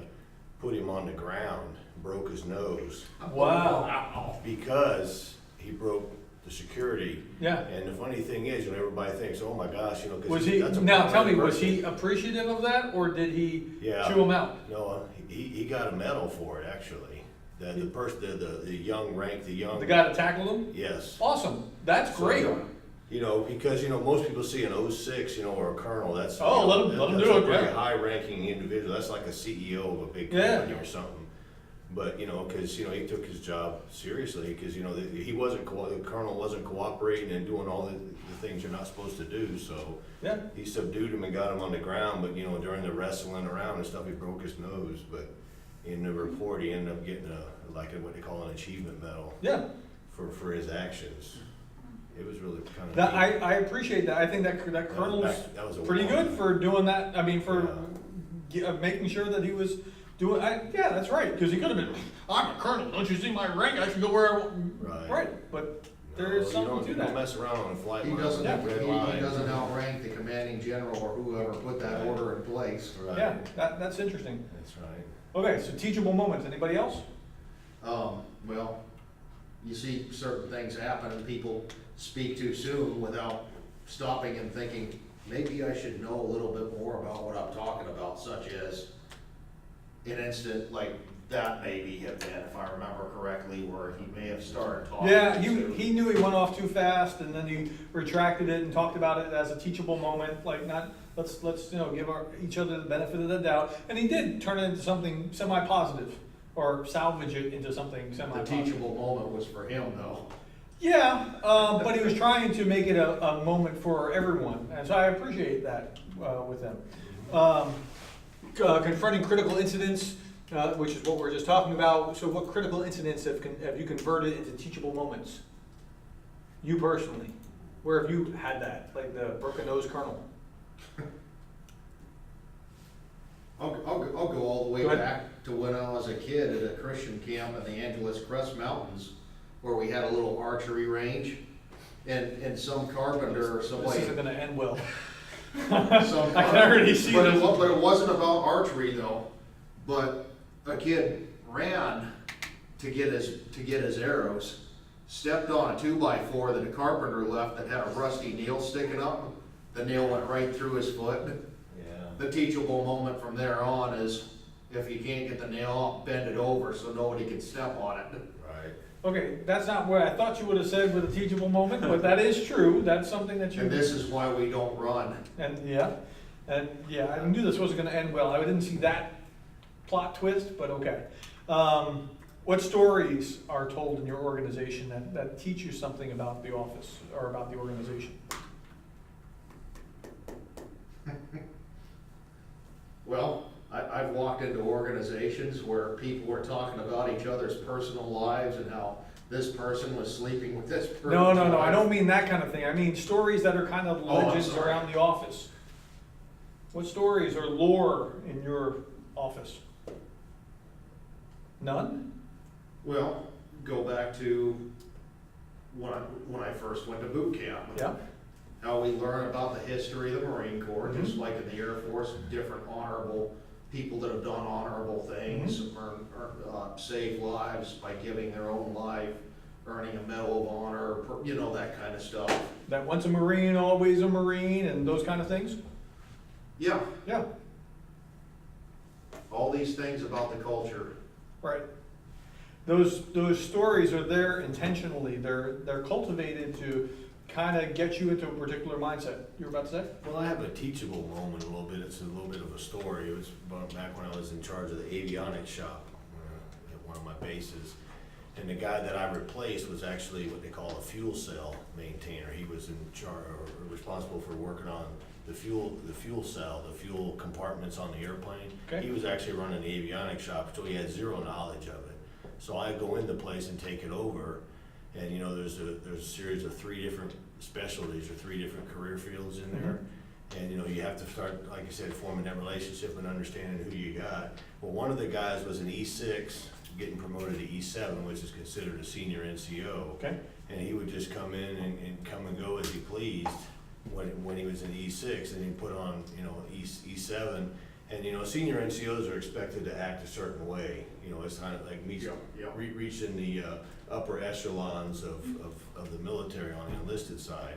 put him on the ground, broke his nose. Wow. Because he broke the security. Yeah. And the funny thing is, everybody thinks, oh my gosh, 'cause Was he, that's a now tell me, prominent was he person. appreciative of that, or did he Yeah. chew him out? No, he got a medal for it, actually. The person, the young rank, The guy that tackled him? yes. Awesome, that's great. So, because, most people see an 06, or a colonel, that's. Oh, let him that's do a it, pretty yeah. high-ranking individual, that's like a CEO of a big Yeah. company or something. But, because, he took his job seriously, because, the colonel wasn't cooperating and doing all the things you're not supposed to do, so. Yeah. He subdued him and got him on the ground, but, during the wrestling around and stuff, he broke his nose, but in the report, he ended up getting what they call an achievement medal. Yeah. For his actions. It was really kind of. That, I appreciate that. I think that colonel's that was a pretty long- good for doing that. I mean, for making sure that he was doing, yeah, that's right. Because he could have been, I'm a colonel, don't you see my rank? I can go where I want. Right, but there is something to You don't that. mess around on a flight He line. doesn't, with red he line. doesn't outrank the commanding general or whoever put that Right. order in place. Right. Yeah, that's interesting. That's right. Okay, so teachable moments. Anybody else? Well, you see certain things happen and people speak too soon without stopping and thinking, maybe I should know a little bit more about what I'm talking about, such as an incident like that maybe have been, if I remember correctly, where he may have started talking. Yeah, too soon. he knew he went off too fast, and then he retracted it and talked about it as a teachable moment, like let's give each other the benefit of the doubt. And he did turn it into something semi-positive, or salvage it into something The semi-positive. teachable moment was for him though. Yeah, but he was trying to make it a moment for everyone, and so I appreciate that with them. Confronting critical incidents, which is what we're just talking about. So what critical incidents have you converted into teachable moments? You personally, where have you had that, like the broken nose colonel? I'll go all the way Go ahead. back to when I was a kid at a Christian camp in the Angeles Crest Mountains, where we had a little archery range, and some carpenter or This somebody. isn't gonna end well. some I can already see but this. but it wasn't about archery though. But a kid ran to get his arrows, stepped on a 2x4 that a carpenter left that had a rusty nail sticking up, the nail went right through his foot. Yeah. The teachable moment from there on is, if you can't get the nail off, bend it over so nobody can step on it. Right. Okay, that's not what I thought you would have said with a teachable moment, but that is true, that's something that you. And this is why we don't run. And yeah, I knew this wasn't gonna end well, I didn't see that plot twist, but okay. What stories are told in your organization that teach you something about the office or about the organization? Well, I've walked into organizations where people were talking about each other's personal lives and how this person was sleeping with this person. No, I don't mean that kind of thing, I mean stories that are kind of Oh, I'm legends sorry. around the office. What stories or lore in your office? None? Well, go back to when I first went to boot camp. Yeah, How we learn about the history of the Marine Corps, just Mhm. like in the Air Force, different honorable people that have done honorable things, saved lives by giving their own life, earning a Medal of Honor, you know, that kind of stuff. that once a Marine, always a Marine, and those kind of things? Yeah, Yeah, all these things about the culture. right. Those stories are there intentionally, they're cultivated to kind of get you into a particular mindset. You were about to say? Well, I have a teachable moment a little bit. It's a little bit of a story. It was back when I was in charge of the avionics shop at one of my bases. And the guy that I replaced was actually what they call a fuel cell maintainer. He was in charge or responsible for working on the fuel cell, the fuel compartments on the airplane. Okay. He was actually running the avionics shop, so he had zero knowledge of it. So I go in the place and take it over. And, you know, there's a series of 3 different specialties or 3 different career fields in there. And, you know, you have to start, like I said, forming that relationship and understanding who you got. Well, one of the guys was an E6, getting promoted to E7, which is considered a senior NCO. Okay. And he would just come in and come and go as he pleased when he was in E6, and he'd put on, you know, E7. And, you know, senior NCOs are expected to act a certain way. You know, it's kind of like reaching the upper echelons of the military on the enlisted side.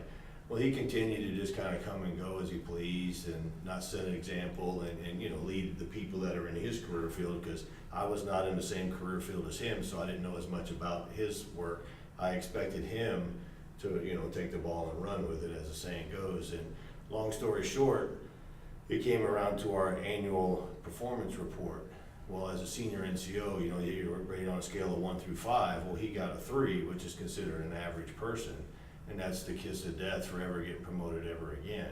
Well, he continued to just kind of come and go as he pleased and not set an example and you know, lead the people that are in his career field, because I was not in the same career field as him, so I didn't know as much about his work. I expected him to, you know, take the ball and run with it, as the saying goes. And long story short, it came around to our annual performance report. Well, as a senior NCO, you know, you're rated on a scale of 1 through 5. Well, he got a 3, which is considered an average person. And that's the kiss of death for ever getting promoted ever again,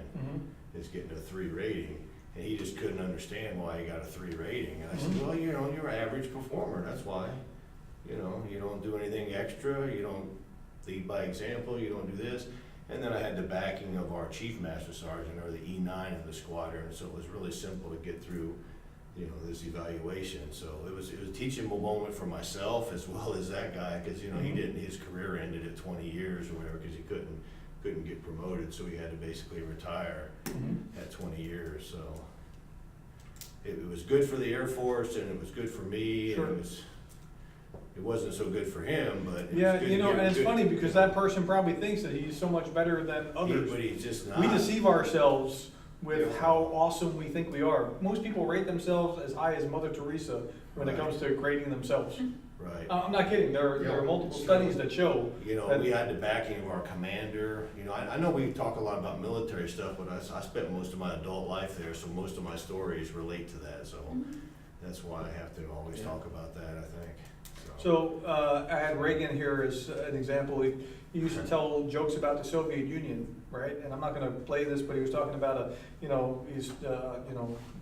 is getting a 3 rating. And he just couldn't understand why he got a 3 rating. And I said, well, you know, you're an average performer, that's why. You know, you don't do anything extra, you don't lead by example, you don't do this. And then I had the backing of our chief master sergeant, or the E9 of the squadron, so it was really simple to get through, you know, this evaluation. So it was a teachable moment for myself as well as that guy, because, you know, his career ended at 20 years or whatever, because he couldn't get promoted, so he had to basically retire at 20 years. So it was good for the Air Force, and it was good for me. Sure. And it wasn't so good for him, but it Yeah, was good you know, to and it's good- funny because that person probably thinks that he's so much better than others. But he's just not. We deceive ourselves with Yeah. how awesome we think we are. Most people rate themselves as high as Mother Teresa when it Right. comes to grading themselves. Right. I'm not kidding, there are multiple studies that show. You know, that- we had the backing of our commander. You know, I know we talk a lot about military stuff, but I spent most of my adult life there, so most of my stories relate to that. So that's why I have to always talk about that, I think. So, I had Reagan here as an example. He used to tell jokes about the Soviet Union, right? And I'm not gonna play this, but he was talking about he's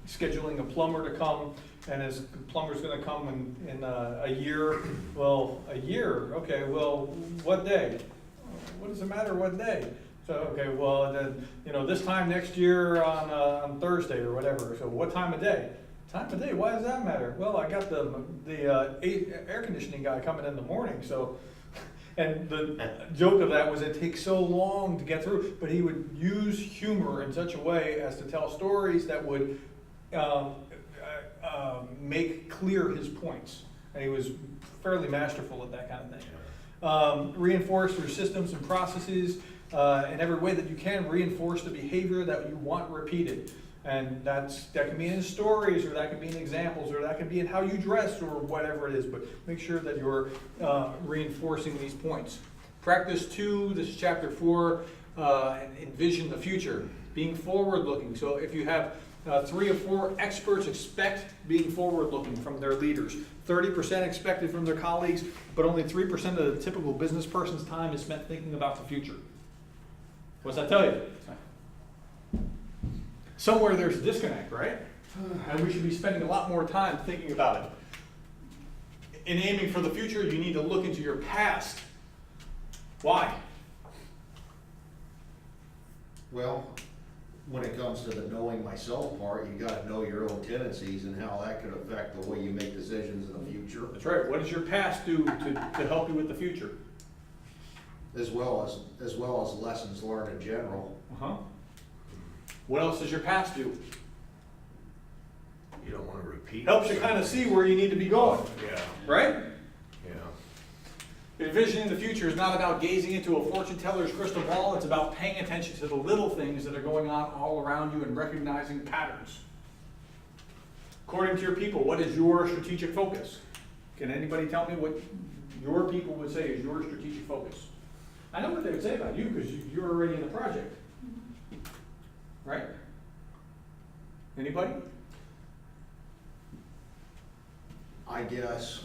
scheduling a plumber to come, and his plumber's gonna come in a year. Well, a year, okay, well, what day? What does it matter what day? So, okay, well, then, you know, this time next year on Thursday or whatever. So what time of day? Time of day, why does that matter? Well, I got the air conditioning guy coming in the morning, so, and the joke of that was it takes so long to get through, but he would use humor in such a way as to tell stories that would make clear his points, and he was fairly masterful at that kind of thing. Reinforce through systems and processes. in every way that you can, reinforce the behavior that you want repeated. And that can be in stories, or that can be in examples, or that can be in how you dress, or whatever it is, but make sure that you're reinforcing these points. Practice 2, this is chapter 4, envision the future, being forward-looking. So if you have 3 or 4 experts, expect being forward-looking from their leaders. 30% expected from their colleagues, but only 3% of the typical business person's time is spent thinking about the future. What's that tell you? Somewhere there's a disconnect, right? And we should be spending a lot more time thinking about it. In aiming for the future, you need to look into your past. Why? Well, when it comes to the knowing myself part, you gotta know your own tendencies and how that could affect the way you make decisions in the future, That's right. What does your past do to help you with the future? as well as lessons learned in general. Uh-huh. What else does your past do? You don't wanna repeat. Helps you kind of see where you need to be going, Yeah, right? yeah. Envisioning the future is not about gazing into a fortune teller's crystal ball. It's about paying attention to the little things that are going on all around you and recognizing patterns. According to your people, what is your strategic focus? Can anybody tell me what your people would say is your strategic focus? I know what they would say about you because you're already in the project. Right? Anybody? I guess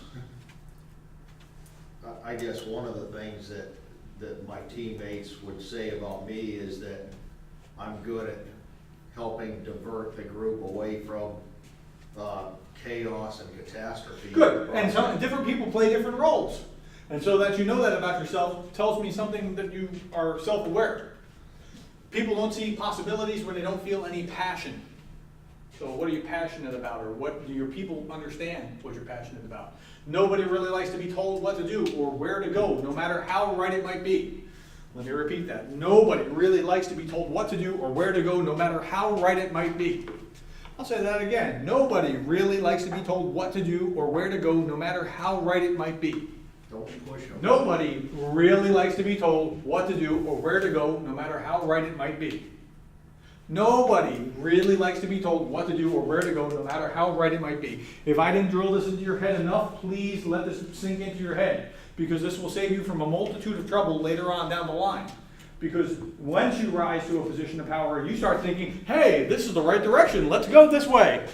one of the things that my teammates would say about me is that I'm good at helping divert the group away from chaos and catastrophe. Good. And some different people play different roles. And so that you know that about yourself tells me something that you are self-aware. People don't see possibilities when they don't feel any passion. So what are you passionate about, or what do your people understand what you're passionate about? Nobody really likes to be told what to do or where to go, no matter how right it might be. Let me repeat that. Nobody really likes to be told what to do or where to go, no matter how right it might be. I'll say that again. Nobody really likes to be told what to do or where to go, no matter how right it might be. Don't push them. Nobody really likes to be told what to do or where to go, no matter how right it might be. Nobody really likes to be told what to do or where to go, no matter how right it might be. If I didn't drill this into your head enough, please let this sink into your head, because this will save you from a multitude of trouble later on down the line. Because once you rise to a position of power, you start thinking, hey, this is the right direction, let's go this way.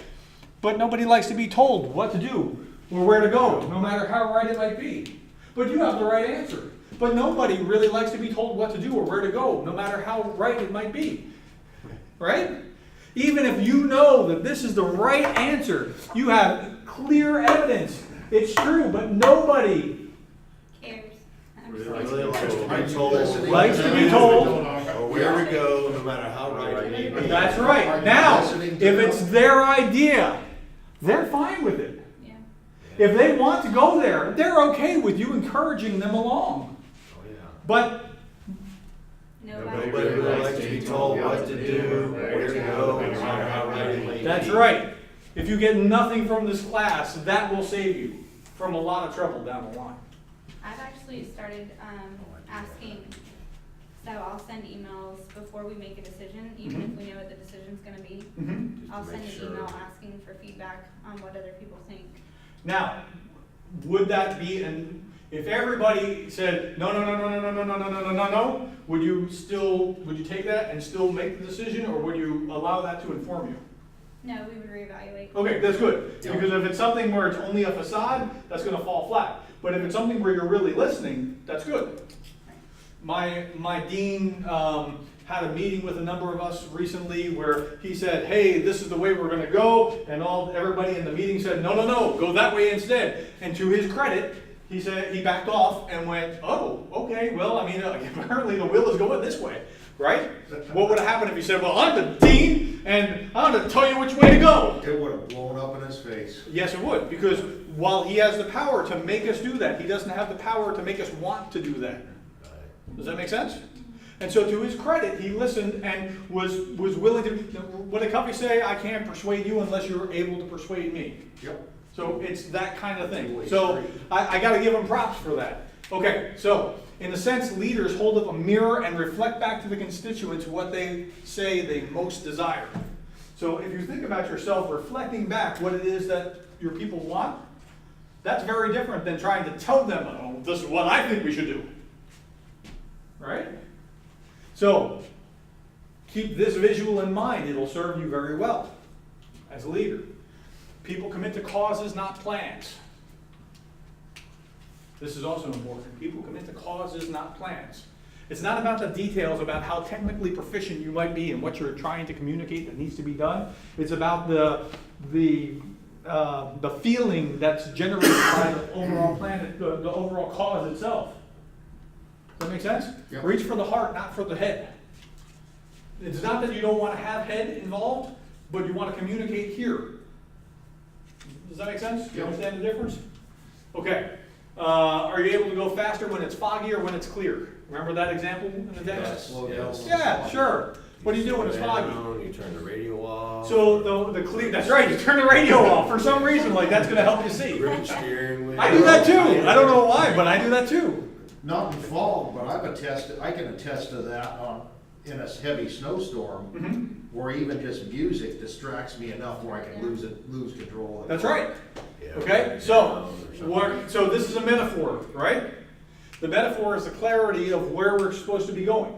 But nobody likes to be told what to do or where to go, no matter how right it might be. But you have the right answer. But nobody really likes to be told what to do or where to go, no matter how right it might be. Right? Even if you know that this is the right answer, you have clear evidence. It's true, but nobody Cares. Really likes to be told. likes to be told. Or where to go, no matter how right it may be. That's right. Now, if it's their idea, they're fine with it. Yeah. If they want to go there, they're okay with you encouraging them along. Oh, yeah. But Nobody really likes to be told what to do, where to go, no matter how right it may be. that's right. If you get nothing from this class, that will save you from a lot of trouble down the line. I've actually started asking, so I'll send emails before we make a decision, even if we know what the decision's gonna be. I'll send Make an sure. email asking for feedback on what other people think. Now, would that be if everybody said, no, would you take that and still make the decision, or would you allow that to inform you? No, we would reevaluate. Okay, that's good. Yeah. Because if it's something where it's only a facade, that's gonna fall flat. But if it's something where you're really listening, that's good. My dean had a meeting with a number of us recently where he said, hey, this is the way we're gonna go, and everybody in the meeting said, no, go that way instead. And to his credit, he said, he backed off and went, oh, okay, well, I mean, apparently the will is going this way, right? What would have happened if he said, well, I'm the dean, and I'm gonna tell you which way to go? It would have blown up in his face. Yes, it would, because while he has the power to make us do that, he doesn't have the power to make us want to do that. Does that make sense? And so to his credit, he listened and was willing to, what did Cuffy say? I can't persuade you unless you're able to persuade me. Yep. So it's that kind of thing. Two-way So street. I gotta give him props for that. Okay, so in a sense, leaders hold up a mirror and reflect back to the constituents what they say they most desire. So if you think about yourself reflecting back what it is that your people want, that's very different than trying to tell them, oh, this is what I think we should do. Right? So, keep this visual in mind. It'll serve you very well as a leader. People commit to causes, not plans. This is also important. People commit to causes, not plans. It's not about the details about how technically proficient you might be and what you're trying to communicate that needs to be done. It's about the feeling that's generated by the overall plan, the overall cause itself. Does that make sense? Yep. Reach for the heart, not for the head. It's not that you don't want to have head involved, but you want to communicate here. Does that make sense? Do you Yep. understand the difference? Okay. Are you able to go faster when it's foggy or when it's clear? Remember that example in the text? Slow down. Yeah, sure. What do you do when it's foggy? You turn the radio off. So the clear, that's right, you turn the radio off for some reason, like that's gonna help you see. Grip the steering wheel. I do that too. I don't know why, but I do that too. Not in fog, but I can attest to that in a heavy snowstorm, where even just music distracts me enough where I can lose control of it. That's right. Yeah, Okay, so this is a metaphor, right? The metaphor is the clarity of where we're supposed to be going.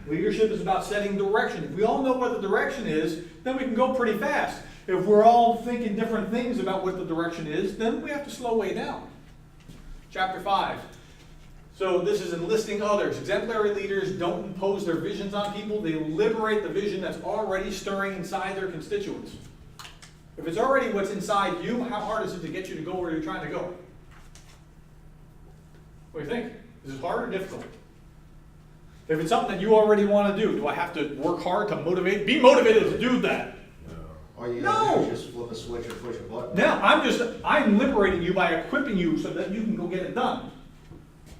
Leadership is about setting direction. If we all know what the direction is, then we can go pretty fast. If we're all thinking different things about what the direction is, then we have to slow way down. Chapter 5. So this is enlisting others. Exemplary leaders don't impose their visions on people. They liberate the vision that's already stirring inside their constituents. If it's already what's inside you, how hard is it to get you to go where you're trying to go? What do you think? Is it hard or difficult? If it's something that you already want to do I have to work hard to be motivated to do that? All you gotta do is just flip a switch or push a button. Now, I'm liberating you by equipping you so that you can go get it done.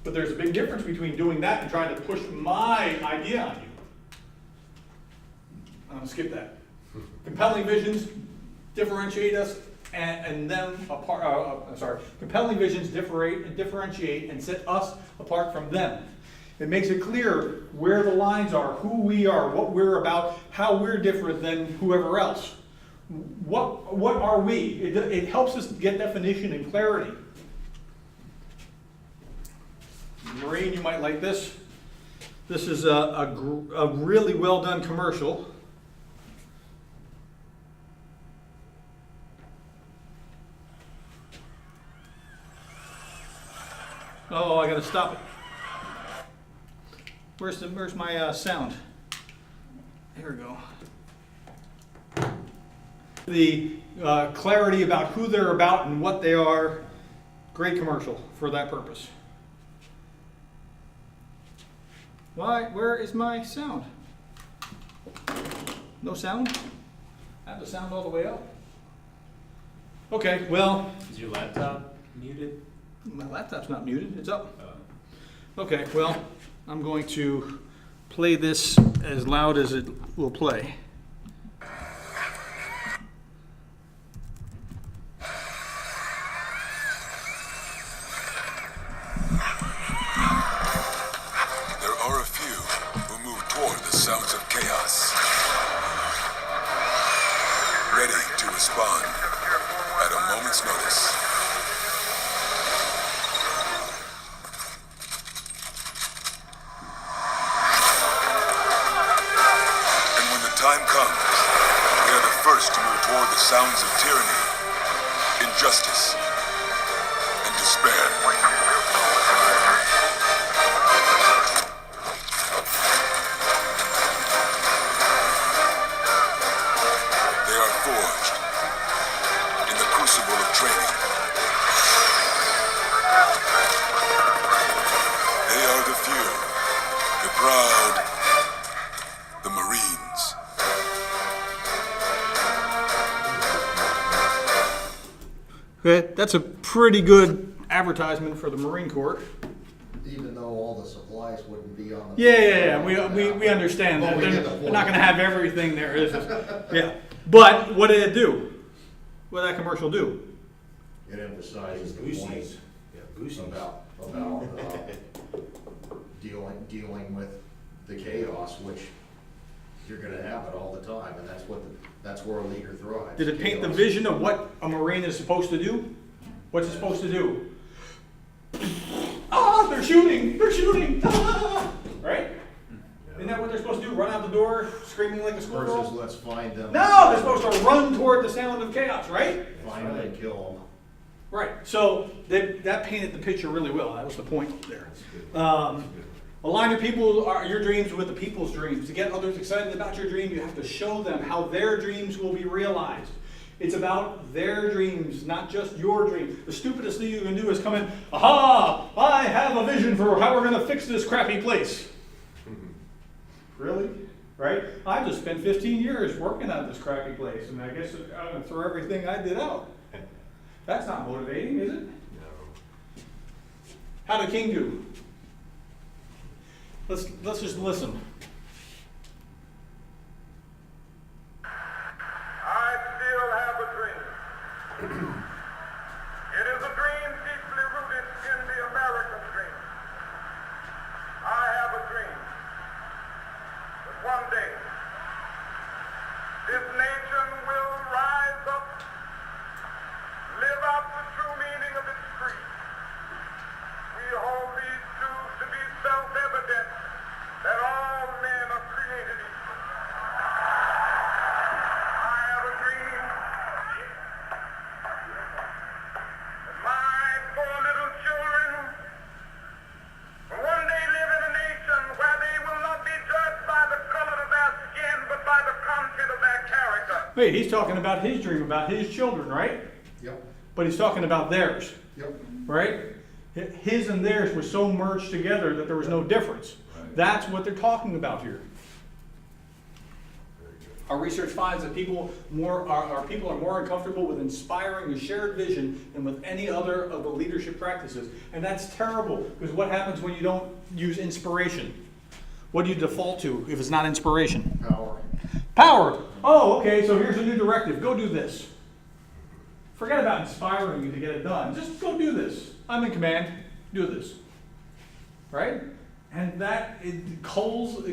But there's a big difference between doing that and trying to push my idea on you. I'm gonna skip that. Compelling visions differentiate us and them apart. Compelling visions differentiate and set us apart from them. It makes it clear where the lines are, who we are, what we're about, how we're different than whoever else. What are we? It helps us get definition and clarity. Marine, you might like this. This is a really well done commercial. Oh, I gotta stop it. Where's my sound? Here we go. The clarity about who they're about and what they are. Great commercial for that purpose. Why? Where is my sound? No sound? I have the sound all the way up. Okay, well, Is your laptop muted? my laptop's not muted, it's up. Okay, well, I'm going to play this as loud as it will play. There are a few who move toward the sounds of chaos, ready to respond at a moment's notice. And when the time comes, they are the first to move toward the sounds of tyranny, injustice, and despair. They are forged in the crucible of training. They are the few, the proud, the Marines. Okay, that's a pretty good advertisement for the Marine Corps. Even though all the supplies wouldn't be on the. Yeah. We understand But that we get the they're not point. going to have everything there, is it? Yeah. But what did it do? What did that commercial do? It emphasizes the point BUSI's. Yeah, BUSI's. about dealing with the chaos, which you're gonna have it all the time, and that's where a leader thrives. Did it paint the chaos. vision of what a Marine is supposed to do? What's it supposed to do? Ah, they're shooting, ah, right? Isn't that what they're supposed to do? Run out the door screaming like a Versus schoolgirl? let's find them. No, they're supposed to run toward the sound of chaos, right? Find them and kill them. Right, so that painted the picture really well. That was the point there. Align your your dreams with the people's dreams. To get others excited about your dream, you have to show them how their dreams will be realized. It's about their dreams, not just your dream. The stupidest thing you can do is come in, aha, I have a vision for how we're going to fix this crappy place. Really? Right? I just spent 15 years working on this crappy place, and I guess I'm going to throw everything I did out. That's not motivating, is it? How did King do? Let's just listen. I still have a dream. It is a dream deeply rooted in the American dream. I have a dream that one day this nation will rise up, live out the true meaning of its creed. We hold these truths to be self-evident, that all men are created equal. I have a dream that my 4 little children will one day live in a nation where they will not be judged by the color of their skin, but by the content of their character. Wait, he's talking about his dream, about his children, right? Yep, But he's talking about theirs, yep. right? His and theirs were so merged together that there was no difference. That's what they're talking about here. Our research finds that people are more uncomfortable with inspiring a shared vision than with any other of the leadership practices. And that's terrible, because what happens when you don't use inspiration? What do you default to if it's not inspiration? Power. Power. Oh, okay, so here's a new directive. Go do this. Forget about inspiring you to get it done. Just go do this. I'm in command. Do this. Right? And that it culls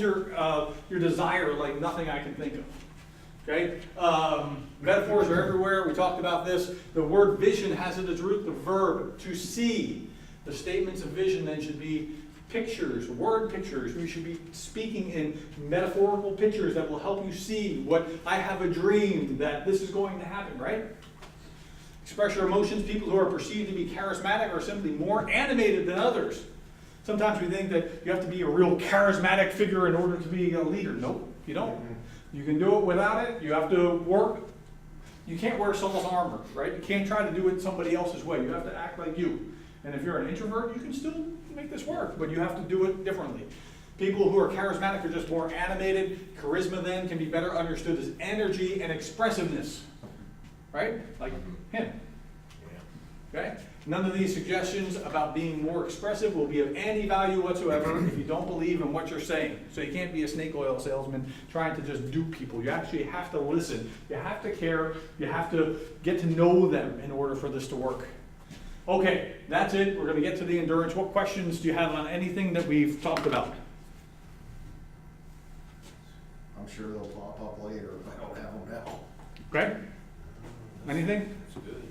your desire like nothing I can think of. Okay? Metaphors are everywhere. We talked about this. The word vision has at its root the verb to see. The statements of vision then should be pictures, word pictures. We should be speaking in metaphorical pictures that will help you see what I have a dream that this is going to happen, right? Express your emotions. People who are perceived to be charismatic are simply more animated than others. Sometimes we think that you have to be a real charismatic figure in order to be a leader. Nope, you don't. You can do it without it. You have to work. You can't wear Saul's armor, right? You can't try to do it somebody else's way. You have to act like you. And if you're an introvert, you can still make this work, but you have to do it differently. People who are charismatic are just more animated. Charisma then can be better understood as energy and expressiveness, right? Like him. Okay? None of these suggestions about being more expressive will be of any value whatsoever if you don't believe in what you're saying. So you can't be a snake oil salesman trying to just dupe people. You actually have to listen. You have to care. You have to get to know them in order for this to work. Okay, that's it. We're going to get to the endurance. What questions do you have on anything that we've talked about? I'm sure they'll pop up later if I don't have them now. Okay? Anything? That's good.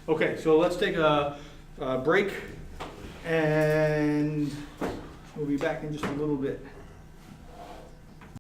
Okay, so let's take a break, and we'll be back in just a little bit.